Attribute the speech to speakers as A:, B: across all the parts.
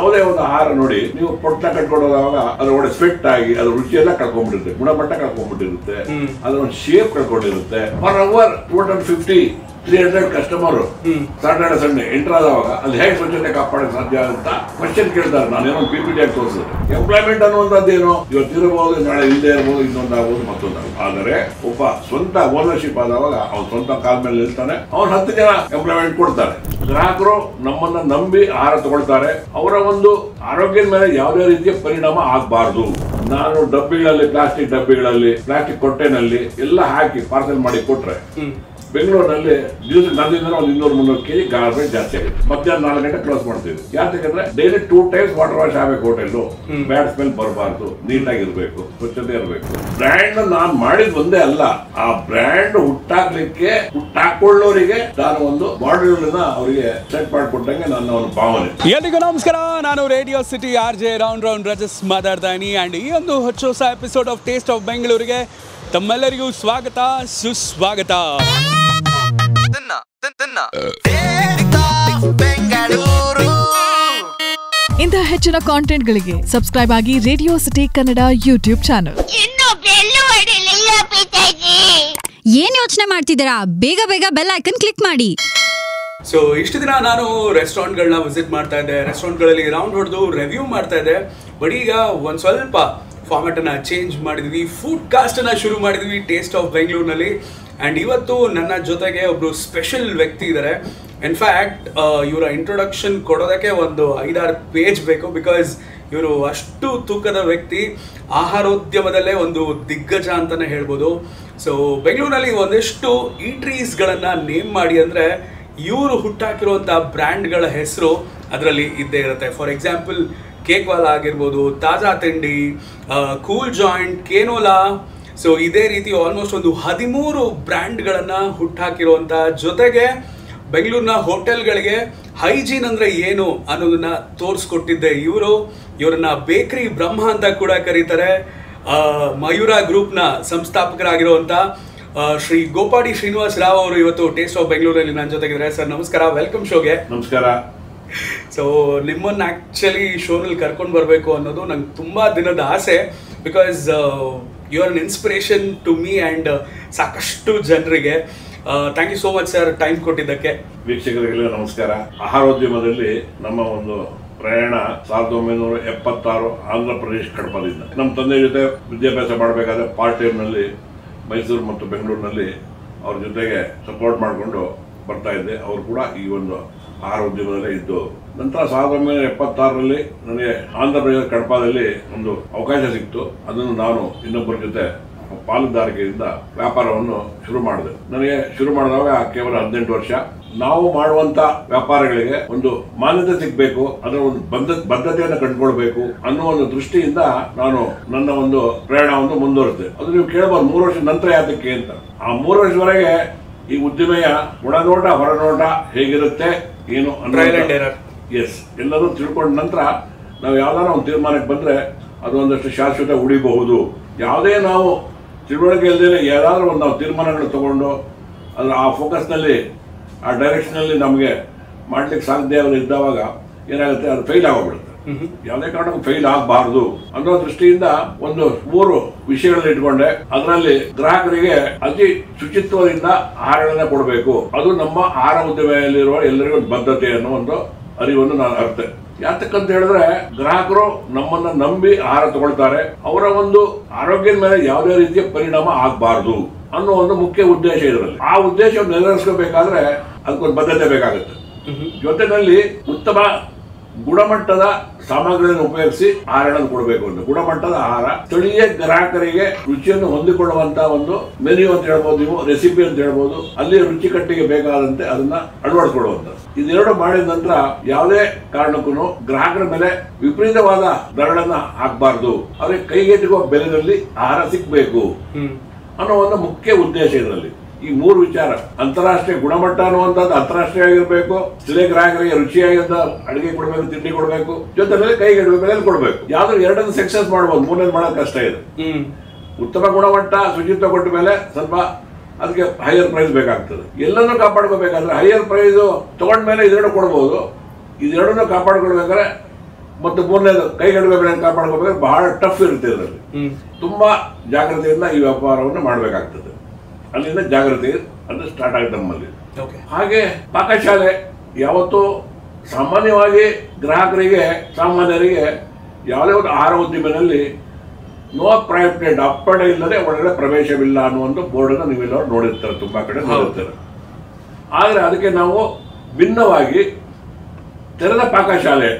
A: ಯಾವುದೇ ಒಂದು ಆಹಾರ ನೋಡಿ, ನೀವು ಪೊಟ್ಟ ಕಟ್ಕೊಂಡು ಹೋದಾಗ ಅದ್ರೊಳಗೆ ಸ್ವೆಟ್ ಆಗಿ ಅದ್ರ ರುಚಿಯೆಲ್ಲ ಕಳ್ಕೊಂಡ್ಬಿಟ್ಟಿರುತ್ತೆ, ಗುಣಮಟ್ಟ ಕಳ್ಕೊಂಡ್ಬಿಟ್ಟಿರುತ್ತೆ, ಅದ್ರ ಒಂದು ಶೇಪ್ ಕಳ್ಕೊಂಡಿರುತ್ತೆ. Per hour 250-300 customer Saturday Sunday enter ಆದವಾಗ ಅಲ್ಲಿ ಹೇಗೆ ಸ್ವಚ್ಛತೆ ಕಾಪಾಡಕ್ಕೆ ಸಾಧ್ಯ ಅಂತ ಕ್ವಶನ್ ಕೇಳ್ತಾರೆ. ನಾನೇನೋ PPT ಆಗಿ ತೋರಿಸಿದೆ. ಎಂಪ್ಲಾಯ್ಮೆಂಟ್ ಅನ್ನುವಂಥದ್ದೇನು, ಇವತ್ತು ಇರಬಹುದು, ನಾಳೆ ಇಲ್ಲದೆ ಇರಬಹುದು, ಇನ್ನೊಂದಾಗಬಹುದು, ಮತ್ತೊಂದಾಗಬಹುದು. ಆದರೆ ಒಬ್ಬ ಸ್ವಂತ ಓನರ್ಶಿಪ್ ಆದವಾಗ ಅವ್ನು ಸ್ವಂತ ಕಾಲ ಮೇಲೆ ನಿಲ್ತಾನೆ, ಅವ್ನು 10 ಜನ ಎಂಪ್ಲಾಯ್ಮೆಂಟ್ ಕೊಡ್ತಾರೆ. ಗ್ರಾಹಕರು ನಮ್ಮನ್ನ ನಂಬಿ ಆಹಾರ ತಗೊಳ್ತಾರೆ. ಅವರ ಒಂದು ಆರೋಗ್ಯದ ಮೇಲೆ ಯಾವುದೇ ರೀತಿಯ ಪರಿಣಾಮ ಆಗಬಾರ್ದು. ನಾನು ಡಬ್ಬಿಗಳಲ್ಲಿ, ಪ್ಲಾಸ್ಟಿಕ್ ಡಬ್ಬಿಗಳಲ್ಲಿ, ಪ್ಲಾಸ್ಟಿಕ್ ಕೊಟ್ಟೆನಲ್ಲಿ ಎಲ್ಲ ಹಾಕಿ ಪಾರ್ಸೆಲ್ ಮಾಡಿ ಕೊಟ್ರೆ ಬೆಂಗಳೂರಿನಲ್ಲಿ ದಿವಸಕ್ಕೆ ನಂದಿನ ಒಂದು 200-300 kg ಗಾರ್ಬೇಜ್ ಜಾಸ್ತಿ ಆಗುತ್ತೆ. ಮಧ್ಯಾಹ್ನ 4 ಗಂಟೆ ಕ್ಲೋಸ್ ಮಾಡ್ತೀವಿ. ಯಾಕಂದ್ರೆ ಡೈಲಿ 2 times ವಾಟರ್ ವಾಶ್ ಆಗಬೇಕು. ಹೋಟೆಲ್ ಬ್ಯಾಡ್ ಸ್ಮೆಲ್ ಬರಬಾರ್ದು, ನೀಟಾಗಿರ್ಬೇಕು, ಸ್ವಚ್ಛತೆ ಇರಬೇಕು. ಬ್ರ್ಯಾಂಡ್ ನಾನು ಮಾಡಿದ್ ಒಂದೇ ಅಲ್ಲ, ಆ ಬ್ರ್ಯಾಂಡ್ ಹುಟ್ಟಾಕ್ಲಿಕ್ಕೆ ಹುಟ್ಟಾಕೊಳ್ಳೋರಿಗೆ ನಾನು ಒಂದು ಮಾಡೆಲ್ ಅವರಿಗೆ ಸೆಟ್ ಮಾಡಿಕೊಟ್ಟಂಗೆ ನನ್ನ ಒಂದು ಭಾವನೆ.
B: ಎಲ್ರಿಗೂ ನಮಸ್ಕಾರ, ನಾನು ರೇಡಿಯೋ ಸಿಟಿ RJ ರೌಂಡ್ ರಜಸ್ ಮಾತಾಡ್ತಾ ಇದೀನಿ. ಅಂಡ್ ಈ ಒಂದು ಹೊಸ ಎಪಿಸೋಡ್ ಆಫ್ ಟೇಸ್ಟ್ ಆಫ್ ಬೆಂಗಳೂರಿಗೆ ತಮ್ಮೆಲ್ಲರಿಗೂ ಸ್ವಾಗತ, ಸುಸ್ವಾಗತ.
C: ಇಂತಹ ಹೆಚ್ಚಿನ ಕಾಂಟೆಂಟ್ಗಳಿಗೆ ಸಬ್ಸ್ಕ್ರೈಬ್ ಆಗಿ radio city Kannada YouTube channel.
D: ಏನ್ ಯೋಚನೆ ಮಾಡ್ತಿದ್ದೀರಾ? ಬೇಗ ಬೇಗ ಬೆಲ್ ಐಕನ್ ಕ್ಲಿಕ್ ಮಾಡಿ.
B: ಸೊ ಇಷ್ಟು ದಿನ ನಾನು ರೆಸ್ಟೋರೆಂಟ್ಗಳನ್ನ ವಿಸಿಟ್ ಮಾಡ್ತಾ ಇದ್ದೆ, ರೆಸ್ಟೋರೆಂಟ್ಗಳಲ್ಲಿ ರೌಂಡ್ ಹೊಡೆದು ರಿವ್ಯೂ ಮಾಡ್ತಾ ಇದ್ದೆ. ಬಟ್ ಈಗ ಒಂದು ಸ್ವಲ್ಪ ಫಾರ್ಮ್ಯಾಟ್ ಅನ್ನ ಚೇಂಜ್ ಮಾಡಿದ್ವಿ, ಫುಡ್ ಕಾಸ್ಟ್ ಅನ್ನ ಶುರು ಮಾಡಿದ್ವಿ ಟೇಸ್ಟ್ ಆಫ್ ಬೆಂಗಳೂರಿನಲ್ಲಿ. ಆ್ಯಂಡ್ ಇವತ್ತು ನನ್ನ ಜೊತೆಗೆ ಒಬ್ರು ಸ್ಪೆಷಲ್ ವ್ಯಕ್ತಿ ಇದ್ದಾರೆ. ಇನ್ಫ್ಯಾಕ್ಟ್ ಇವರ ಇಂಟ್ರೊಡಕ್ಷನ್ ಕೊಡೋದಕ್ಕೆ ಒಂದು 5-6 ಪೇಜ್ ಬೇಕು, ಬಿಕಾಸ್ ಇವರು ಅಷ್ಟು ತೂಕದ ವ್ಯಕ್ತಿ, ಆಹಾರೋದ್ಯಮದಲ್ಲೇ ಒಂದು ದಿಗ್ಗಜ ಅಂತಲೇ ಹೇಳ್ಬೋದು. ಸೊ ಬೆಂಗಳೂರಿನಲ್ಲಿ ಒಂದಿಷ್ಟು ಈಟ್ರೀಸ್ಗಳನ್ನು ನೇಮ್ ಮಾಡಿ ಅಂದರೆ ಇವರು ಹುಟ್ಟಾಕಿರುವಂಥ ಬ್ರ್ಯಾಂಡ್ಗಳ ಹೆಸರು ಅದರಲ್ಲಿ ಇದ್ದೇ ಇರುತ್ತೆ. ಫಾರ್ ಎಕ್ಸಾಂಪಲ್ ಕೇಕ್ ವಾಲಾ ಆಗಿರ್ಬೋದು, ತಾಜಾ ತಿಂಡಿ, ಕೂಲ್ ಜಾಯಿಂಟ್, ಕೇನೋಲಾ. ಸೊ ಇದೇ ರೀತಿ ಆಲ್ಮೋಸ್ಟ್ ಒಂದು 13 ಬ್ರ್ಯಾಂಡ್ಗಳನ್ನು ಹುಟ್ಟಾಕಿರುವಂಥ ಜೊತೆಗೆ ಬೆಂಗಳೂರಿನ ಹೋಟೆಲ್ಗಳಿಗೆ ಹೈಜೀನ್ ಅಂದರೆ ಏನು ಅನ್ನೋದನ್ನ ತೋರಿಸ್ಕೊಟ್ಟಿದ್ದೆ ಇವರನ್ನ ಬೇಕರಿ ಬ್ರಹ್ಮ ಅಂತ ಕೂಡ ಕರೀತಾರೆ. ಮಯೂರ ಗ್ರೂಪ್ನ ಸಂಸ್ಥಾಪಕರಾಗಿರುವಂಥ ಶ್ರೀ ಗೋಪಾಡಿ ಶ್ರೀನಿವಾಸ್ ರಾವ್ ಅವರು ಇವತ್ತು ಟೇಸ್ಟ್ ಆಫ್ ಬೆಂಗಳೂರಲ್ಲಿ ನನ್ನ ಜೊತೆಗಿದ್ದಾರೆ. ಸರ್ ನಮಸ್ಕಾರ, ವೆಲ್ಕಮ್ ಶೋಗೆ.
A: ನಮಸ್ಕಾರ.
B: ಸೊ ನಿಮ್ಮನ್ನು ಆ್ಯಕ್ಚುಲಿ ಶೋನಲ್ಲಿ ಕರ್ಕೊಂಡು ಬರಬೇಕು ಅನ್ನೋದು ನಂಗೆ ತುಂಬ ದಿನದ ಆಸೆ, because you are an inspiration to me and ಸಾಕಷ್ಟು ಜನರಿಗೆ. Thank you so much sir, time ಕೊಟ್ಟಿದ್ದಕ್ಕೆ.
A: ವೀಕ್ಷಕರಿಗೆಲ್ಲ ನಮಸ್ಕಾರ. ಆಹಾರೋದ್ಯಮದಲ್ಲಿ ನಮ್ಮ ಒಂದು ಪ್ರಯಾಣ 1976 ಆಂಧ್ರ ಪ್ರದೇಶ ಕಡಪದಿಂದ. ನಮ್ಮ ತಂದೆ ಜೊತೆ ವಿದ್ಯಾಭ್ಯಾಸ ಮಾಡಬೇಕಾದ್ರೆ ಪಾರ್ಟ್ ಟೈಮ್ನಲ್ಲಿ ಮೈಸೂರು ಮತ್ತು ಬೆಂಗಳೂರಿನಲ್ಲಿ ಅವ್ರ ಜೊತೆಗೆ ಸಪೋರ್ಟ್ ಮಾಡಿಕೊಂಡು ಬರ್ತಾ ಇದ್ದೆ. ಅವರು ಕೂಡ ಈ ಒಂದು ಆಹಾರೋದ್ಯಮದಲ್ಲೇ ಇದ್ದು, ನಂತರ 1976ರಲ್ಲಿ ನನಗೆ ಆಂಧ್ರ ಪ್ರದೇಶ ಕಡಪದಲ್ಲಿ ಒಂದು ಅವಕಾಶ ಸಿಕ್ತು. ಅದನ್ನು ನಾನು ಇನ್ನೊಬ್ಬರ ಜೊತೆ ಪಾಲುದಾರಿಕೆಯಿಂದ ವ್ಯಾಪಾರವನ್ನು ಶುರು ಮಾಡಿದೆ. ನನಗೆ ಶುರು ಮಾಡಿದಾಗ ಕೇವಲ 18 ವರ್ಷ. ನಾವು ಮಾಡುವಂತ ವ್ಯಾಪಾರಗಳಿಗೆ ಒಂದು ಮಾನ್ಯತೆ ಸಿಗಬೇಕು, ಅದರ ಒಂದು ಬದ್ಧತೆಯನ್ನು ಕಂಡುಕೊಳ್ಬೇಕು ಅನ್ನೋ ಒಂದು ದೃಷ್ಟಿಯಿಂದ ನಾನು ನನ್ನ ಒಂದು ಪ್ರಯಾಣವನ್ನು ಮುಂದುವರೆಸಿದೆ. ಅದು ನೀವು ಕೇಳಬಹುದು 3 ವರ್ಷದ ನಂತರ ಯಾತಕ್ಕೆ ಅಂತ. ಆ 3 ವರ್ಷದವರೆಗೆ ಈ ಉದ್ದಿಮೆಯ ಒಳನೋಟ ಹೊರನೋಟ ಹೇಗಿರುತ್ತೆ ಏನು ಎಸ್ ಎಲ್ಲರೂ ತಿಳ್ಕೊಂಡ ನಂತರ ನಾವು ಯಾವ್ದಾರ ಒಂದು ತೀರ್ಮಾನಕ್ಕೆ ಬಂದ್ರೆ ಅದು ಒಂದಷ್ಟು ಶಾಶ್ವತ ಉಳಿಬಹುದು. ಯಾವುದೇ ನಾವು ತಿಳುವಳಿಕೆ ಇಲ್ಲದೆ ಯಾವ್ದಾದ್ರು ಒಂದು ನಾವು ತೀರ್ಮಾನಗಳು ತಗೊಂಡು ಅದರ ಆ ಫೋಕಸ್ನಲ್ಲಿ ಆ ಡೈರೆಕ್ಷನಲ್ಲಿ ನಮಗೆ ಮಾಡ್ಲಿಕ್ಕೆ ಸಾಧ್ಯ ಇದ್ದಾವಾಗ ಏನಾಗುತ್ತೆ, ಅದು ಫೇಲ್ ಆಗೋಗ್ಬಿಡುತ್ತೆ. ಯಾವುದೇ ಕಾರಣಕ್ಕೂ ಫೇಲ್ ಆಗಬಾರ್ದು ಅನ್ನೋ ದೃಷ್ಟಿಯಿಂದ ಒಂದು 3 ವಿಷಯಗಳನ್ನ ಇಟ್ಕೊಂಡೆ. ಅದರಲ್ಲಿ ಗ್ರಾಹಕರಿಗೆ ಅತಿ ಶುಚಿತ್ವದಿಂದ ಆಹಾರಗಳನ್ನ ಕೊಡಬೇಕು, ಅದು ನಮ್ಮ ಆಹಾರ ಉದ್ಯಮದಲ್ಲಿರುವ ಎಲ್ಲರಿಗೂ ಒಂದು ಬದ್ಧತೆ ಅನ್ನೋ ಒಂದು ಅರಿವನ್ನು ನಾನು ಅರ್ತೆ. ಯಾತಕ್ಕಂತ ಹೇಳಿದ್ರೆ ಗ್ರಾಹಕರು ನಮ್ಮನ್ನ ನಂಬಿ ಆಹಾರ ತಗೊಳ್ತಾರೆ, ಅವರ ಒಂದು ಆರೋಗ್ಯದ ಮೇಲೆ ಯಾವುದೇ ರೀತಿಯ ಪರಿಣಾಮ ಆಗಬಾರ್ದು ಅನ್ನೋ ಒಂದು ಮುಖ್ಯ ಉದ್ದೇಶ ಇದರಲ್ಲಿ. ಆ ಉದ್ದೇಶವನ್ನು ನೆರವೇರಿಸಬೇಕಾದ್ರೆ ಅದಕ್ಕೊಂದು ಬದ್ಧತೆ ಬೇಕಾಗುತ್ತೆ. ಜೊತೆಯಲ್ಲಿ ಉತ್ತಮ ಗುಣಮಟ್ಟದ ಸಾಮಗ್ರಿಗಳನ್ನು ಉಪಯೋಗಿಸಿ ಆಹಾರಗಳನ್ನು ಕೊಡಬೇಕು. ಅಂತ ಗುಣಮಟ್ಟದ ಆಹಾರ ಸ್ಥಳೀಯ ಗ್ರಾಹಕರಿಗೆ ರುಚಿಯನ್ನು ಹೊಂದಿಕೊಳ್ಳುವಂತಹ ಒಂದು ಮೆನ್ಯೂ ಅಂತ ಹೇಳ್ಬೋದು, ನೀವು ರೆಸಿಪಿ ಅಂತ ಹೇಳ್ಬೋದು, ಅಲ್ಲಿ ರುಚಿಕಟ್ಟಿಗೆ ಬೇಕಾದಂತೆ ಅದನ್ನ ಅಳವಡಿಸಿಕೊಳ್ಳುವಂತ. ಇದೆರಡು ಮಾಡಿದ ನಂತರ ಯಾವುದೇ ಕಾರಣಕ್ಕೂ ಗ್ರಾಹಕರ ಮೇಲೆ ವಿಪರೀತವಾದ ದರಗಳನ್ನ ಹಾಕಬಾರ್ದು, ಅವರಿಗೆ ಕೈಗೆಟುಕುವ ಬೆಲೆಯಲ್ಲಿ ಆಹಾರ ಸಿಗಬೇಕು ಅನ್ನೋ ಒಂದು ಮುಖ್ಯ ಉದ್ದೇಶ ಇದರಲ್ಲಿ. ಈ 3 ವಿಚಾರ, ಅಂತಾರಾಷ್ಟ್ರೀಯ ಗುಣಮಟ್ಟ ಅನ್ನುವಂಥದ್ದು ಅಂತಾರಾಷ್ಟ್ರೀಯ ಆಗಿರ್ಬೇಕು, ಸ್ಥಳೀಯ ಗ್ರಾಹಕರಿಗೆ ರುಚಿಯಾಗಿದ್ದ ಅಡಿಗೆ ಕೊಡಬೇಕು, ತಿಂಡಿ ಕೊಡಬೇಕು, ಜೊತೆಯಲ್ಲಿ ಕೈಗೆ ಬೆಲೆ ಕೊಡಬೇಕು. ಯಾವ್ದು ಎರಡನ್ನು ಸಕ್ಸಸ್ ಮಾಡಬಹುದು, ಮೂರನೇದು ಮಾಡೋದು ಕಷ್ಟ ಇದೆ. ಉತ್ತಮ ಗುಣಮಟ್ಟ ಶುಚಿತ್ವ ಕೊಟ್ಟ ಮೇಲೆ ಸ್ವಲ್ಪ ಅದಕ್ಕೆ ಹೈಯರ್ ಪ್ರೈಸ್ ಬೇಕಾಗ್ತದೆ. ಎಲ್ಲನೂ ಕಾಪಾಡ್ಕೋಬೇಕಾದ್ರೆ ಹೈಯರ್ ಪ್ರೈಸ್ ತಗೊಂಡ್ಮೇಲೆ ಇದೆರಡು ಕೊಡ್ಬೋದು. ಇದೆರಡನ್ನು ಕಾಪಾಡ್ಕೊಳ್ಬೇಕಾದ್ರೆ ಮತ್ತು ಮೂರನೇದು ಕೈಗಡುಗೆ ಬೆಲೆ ಕಾಪಾಡ್ಕೋಬೇಕಾದ್ರೆ ಬಹಳ ಟಫ್ ಇರುತ್ತೆ ಇದರಲ್ಲಿ. ತುಂಬಾ ಜಾಗ್ರತೆಯಿಂದ ಈ ವ್ಯಾಪಾರವನ್ನು ಮಾಡಬೇಕಾಗ್ತದೆ. ಅಲ್ಲಿಂದ ಜಾಗೃತಿ ಅದು ಸ್ಟಾರ್ಟ್ ಆಗುತ್ತೆ ನಮ್ಮಲ್ಲಿ. ಹಾಗೆ ಪಾಕಶಾಲೆ ಯಾವತ್ತೂ ಸಾಮಾನ್ಯವಾಗಿ ಗ್ರಾಹಕರಿಗೆ ಸಾಮಾನ್ಯರಿಗೆ ಯಾವುದೇ ಒಂದು ಆಹಾರ ಉದ್ಯಮದಲ್ಲಿ ನೋ ಪ್ರೈವೇಟ್ ಅಪ್ಪಣೆ ಇಲ್ಲದೆ ಒಳಗಡೆ ಪ್ರವೇಶವಿಲ್ಲ ಅನ್ನುವಂಥ ಬೋರ್ಡನ್ನು ನೀವೆಲ್ಲರೂ ನೋಡಿರ್ತಾರೆ, ತುಂಬಾ ಕಡೆ ನೋಡಿರ್ತಾರೆ. ಆದರೆ ಅದಕ್ಕೆ ನಾವು ಭಿನ್ನವಾಗಿ ತೆರೆದ ಪಾಕಶಾಲೆ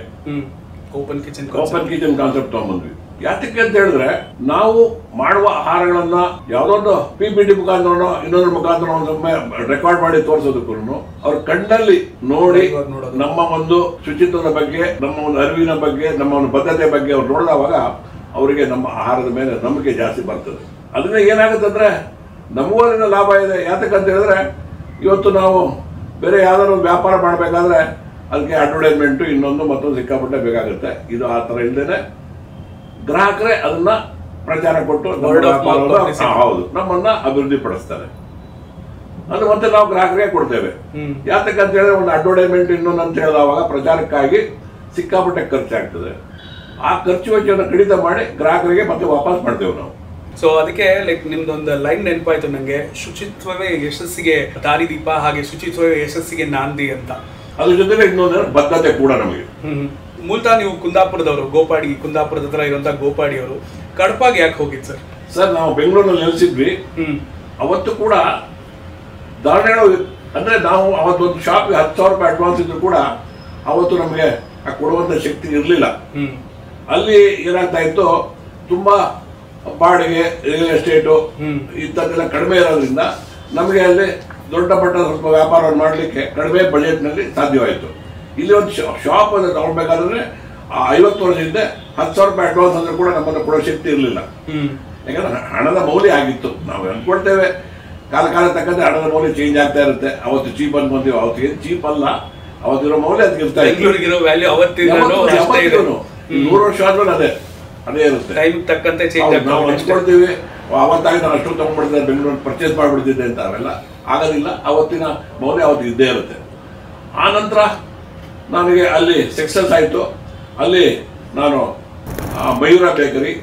A: ಓಪನ್ ಕಿಚನ್ ಕಾನ್ಸೆಪ್ಟ್ ತಗೊಂಡ್ಬಂದ್ವಿ. ಯಾತಕ್ಕೆ ಅಂತ ಹೇಳಿದ್ರೆ ನಾವು ಮಾಡುವ ಆಹಾರಗಳನ್ನ ಯಾವುದೊಂದು PPT ಮುಖಾಂತರ ಇನ್ನೊಂದ್ರ ಮುಖಾಂತರ ಒಂದೊಮ್ಮೆ ರೆಕಾರ್ಡ್ ಮಾಡಿ ತೋರಿಸೋದಕ್ಕೂ ಅವ್ರ ಕಣ್ಣಲ್ಲಿ ನೋಡಿ ನಮ್ಮ ಒಂದು ಶುಚಿತ್ವದ ಬಗ್ಗೆ, ನಮ್ಮ ಒಂದು ಅರಿವಿನ ಬಗ್ಗೆ, ನಮ್ಮ ಒಂದು ಬದ್ಧತೆ ಬಗ್ಗೆ ಅವ್ರು ನೋಡಿದವಾಗ ಅವರಿಗೆ ನಮ್ಮ ಆಹಾರದ ಮೇಲೆ ನಂಬಿಕೆ ಜಾಸ್ತಿ ಬರ್ತದೆ. ಅದರಿಂದ ಏನಾಗುತ್ತೆ ಅಂದ್ರೆ ನಮಗೂ ಅದರಿಂದ ಲಾಭ ಇದೆ. ಯಾತಕ್ಕಂತ ಹೇಳಿದ್ರೆ ಇವತ್ತು ನಾವು ಬೇರೆ ಯಾವ್ದಾದ್ರು ಒಂದು ವ್ಯಾಪಾರ ಮಾಡಬೇಕಾದ್ರೆ ಅದಕ್ಕೆ ಅಡ್ವರ್ಟೈಸ್ಮೆಂಟು ಇನ್ನೊಂದು ಮತ್ತೊಂದು ಸಿಕ್ಕಾಪಟ್ಟೆ ಬೇಕಾಗುತ್ತೆ. ಇದು ಆ ಥರ ಇಲ್ಲದೇನೆ ಗ್ರಾಹಕರೇ ಅದನ್ನ ಪ್ರಚಾರ ಕೊಟ್ಟು ಹೌದು ನಮ್ಮನ್ನ ಅಭಿವೃದ್ಧಿ ಪಡಿಸ್ತಾರೆ. ಅದು ಮತ್ತೆ ನಾವು ಗ್ರಾಹಕರಿಗೆ ಕೊಡ್ತೇವೆ. ಯಾತಕ್ಕಂತ ಹೇಳಿದ್ರೆ ಒಂದು ಅಡ್ವರ್ಟೈಸ್ಮೆಂಟ್ ಇನ್ನೊಂದು ಅಂತ ಹೇಳಿದವಾಗ ಪ್ರಚಾರಕ್ಕಾಗಿ ಸಿಕ್ಕಾಪಟ್ಟೆ ಖರ್ಚಾಗ್ತದೆ. ಆ ಖರ್ಚು ವೆಚ್ಚವನ್ನು ಕಡಿತ ಮಾಡಿ ಗ್ರಾಹಕರಿಗೆ ಮತ್ತೆ ವಾಪಸ್ ಮಾಡ್ತೇವೆ ನಾವು.
B: ಸೊ ಅದಕ್ಕೆ ಲೈಕ್ ನಿಮ್ದೊಂದು ಲೈನ್ ನೆನಪಾಯ್ತು ನಂಗೆ, ಶುಚಿತ್ವವೇ ಯಶಸ್ಸಿಗೆ ದಾರಿದೀಪ, ಹಾಗೆ ಶುಚಿತ್ವವೇ ಯಶಸ್ಸಿಗೆ ನಾಂದಿ ಅಂತ.
A: ಅದ್ರ ಜೊತೆಗೆ ಇನ್ನೊಂದು ಬದ್ಧತೆ ಕೂಡ ನಮಗೆ.
B: ಮೂಲತಃ ನೀವು ಕುಂದಾಪುರದವರು, ಕುಂದಾಪುರದ ಹತ್ರ ಇರುವಂತ ಗೋಪಾಡಿಯವರು. ಕಡಪಾಗಿ ಯಾಕೆ ಹೋಗಿದ್ದು ಸರ್?
A: ಸರ್ ನಾವು ಬೆಂಗಳೂರಿನಲ್ಲಿ ನೆಲೆಸಿದ್ವಿ. ಅವತ್ತು ಕೂಡ ಧಾರಣೆಗಳು ಅಂದ್ರೆ ನಾವು ಅವತ್ತೊಂದು ಶಾಪ್ಗೆ 10,000 ರೂಪಾಯಿ ಅಡ್ವಾನ್ಸ್ ಇದ್ರು ಕೂಡ ಅವತ್ತು ನಮಗೆ ಕೊಡುವಂತ ಶಕ್ತಿ ಇರಲಿಲ್ಲ. ಅಲ್ಲಿ ಏನಾಗ್ತಾ ಇತ್ತು, ತುಂಬಾ ಬಾಡಿಗೆ, ರಿಯಲ್ ಎಸ್ಟೇಟು ಇಂಥದ್ದೆಲ್ಲ ಕಡಿಮೆ ಇರೋದ್ರಿಂದ ನಮಗೆ ಅಲ್ಲಿ ದೊಡ್ಡ ಮಟ್ಟದ ಸ್ವಲ್ಪ ವ್ಯಾಪಾರವನ್ನು ಮಾಡಲಿಕ್ಕೆ ಕಡಿಮೆ ಬಜೆಟ್ನಲ್ಲಿ ಸಾಧ್ಯವಾಯಿತು. ಇಲ್ಲಿ ಒಂದು ಶಾಪ್ ಅನ್ನು ತಗೊಳ್ಬೇಕಾದ್ರೆ 50 ವರ್ಷದಿಂದ 10,000 ರೂಪಾಯಿ ಅಡ್ವಾನ್ಸ್ ಅಂದ್ರೆ ಕೂಡ ನಮ್ಮನ್ನು ಕೊಡೋ ಶಕ್ತಿ ಇರಲಿಲ್ಲ. ಯಾಕಂದ್ರೆ ಹಣದ ಮೌಲ್ಯ ಆಗಿತ್ತು. ನಾವು ಅನ್ಕೊಳ್ತೇವೆ ಕಾಲ ತಕ್ಕಂತೆ ಹಣದ ಮೌಲ್ಯ ಚೇಂಜ್ ಆಗ್ತಾ ಇರುತ್ತೆ. ಅವತ್ತು ಚೀಪ್ ಅನ್ಕೊಂತೀವಿ, ಅವತ್ತು ಏನು ಚೀಪ್ ಅಲ್ಲ, ಅವತ್ತಿರೋ ಮೌಲ್ಯ ಅದಕ್ಕೆ ಇರ್ತಾ ಇದೆ. 100 ವರ್ಷ ಆದ್ಮೇಲೆ ಅದೇ ಇರುತ್ತೆ. ನಾವು ಅನ್ಕೊಳ್ತೀವಿ ಅವತ್ತಾಗಿ ನಾನು ಅಷ್ಟು ತಗೊಂಡ್ಬಿಡ್ತಿದ್ದೆ, ಬೆಂಗಳೂರು ಪರ್ಚೇಸ್ ಮಾಡಿಬಿಡ್ತಿದ್ದೆ ಅಂತ. ಅವೆಲ್ಲ ಆಗೋದಿಲ್ಲ. ಅವತ್ತಿನ ಮೌಲ್ಯ ಅವತ್ತು ಇದ್ದೇ ಇರುತ್ತೆ. ಆ ನಂತರ ನನಗೆ ಅಲ್ಲಿ ಸಕ್ಸಸ್ ಆಯಿತು. ಅಲ್ಲಿ ನಾನು Mayura bakery,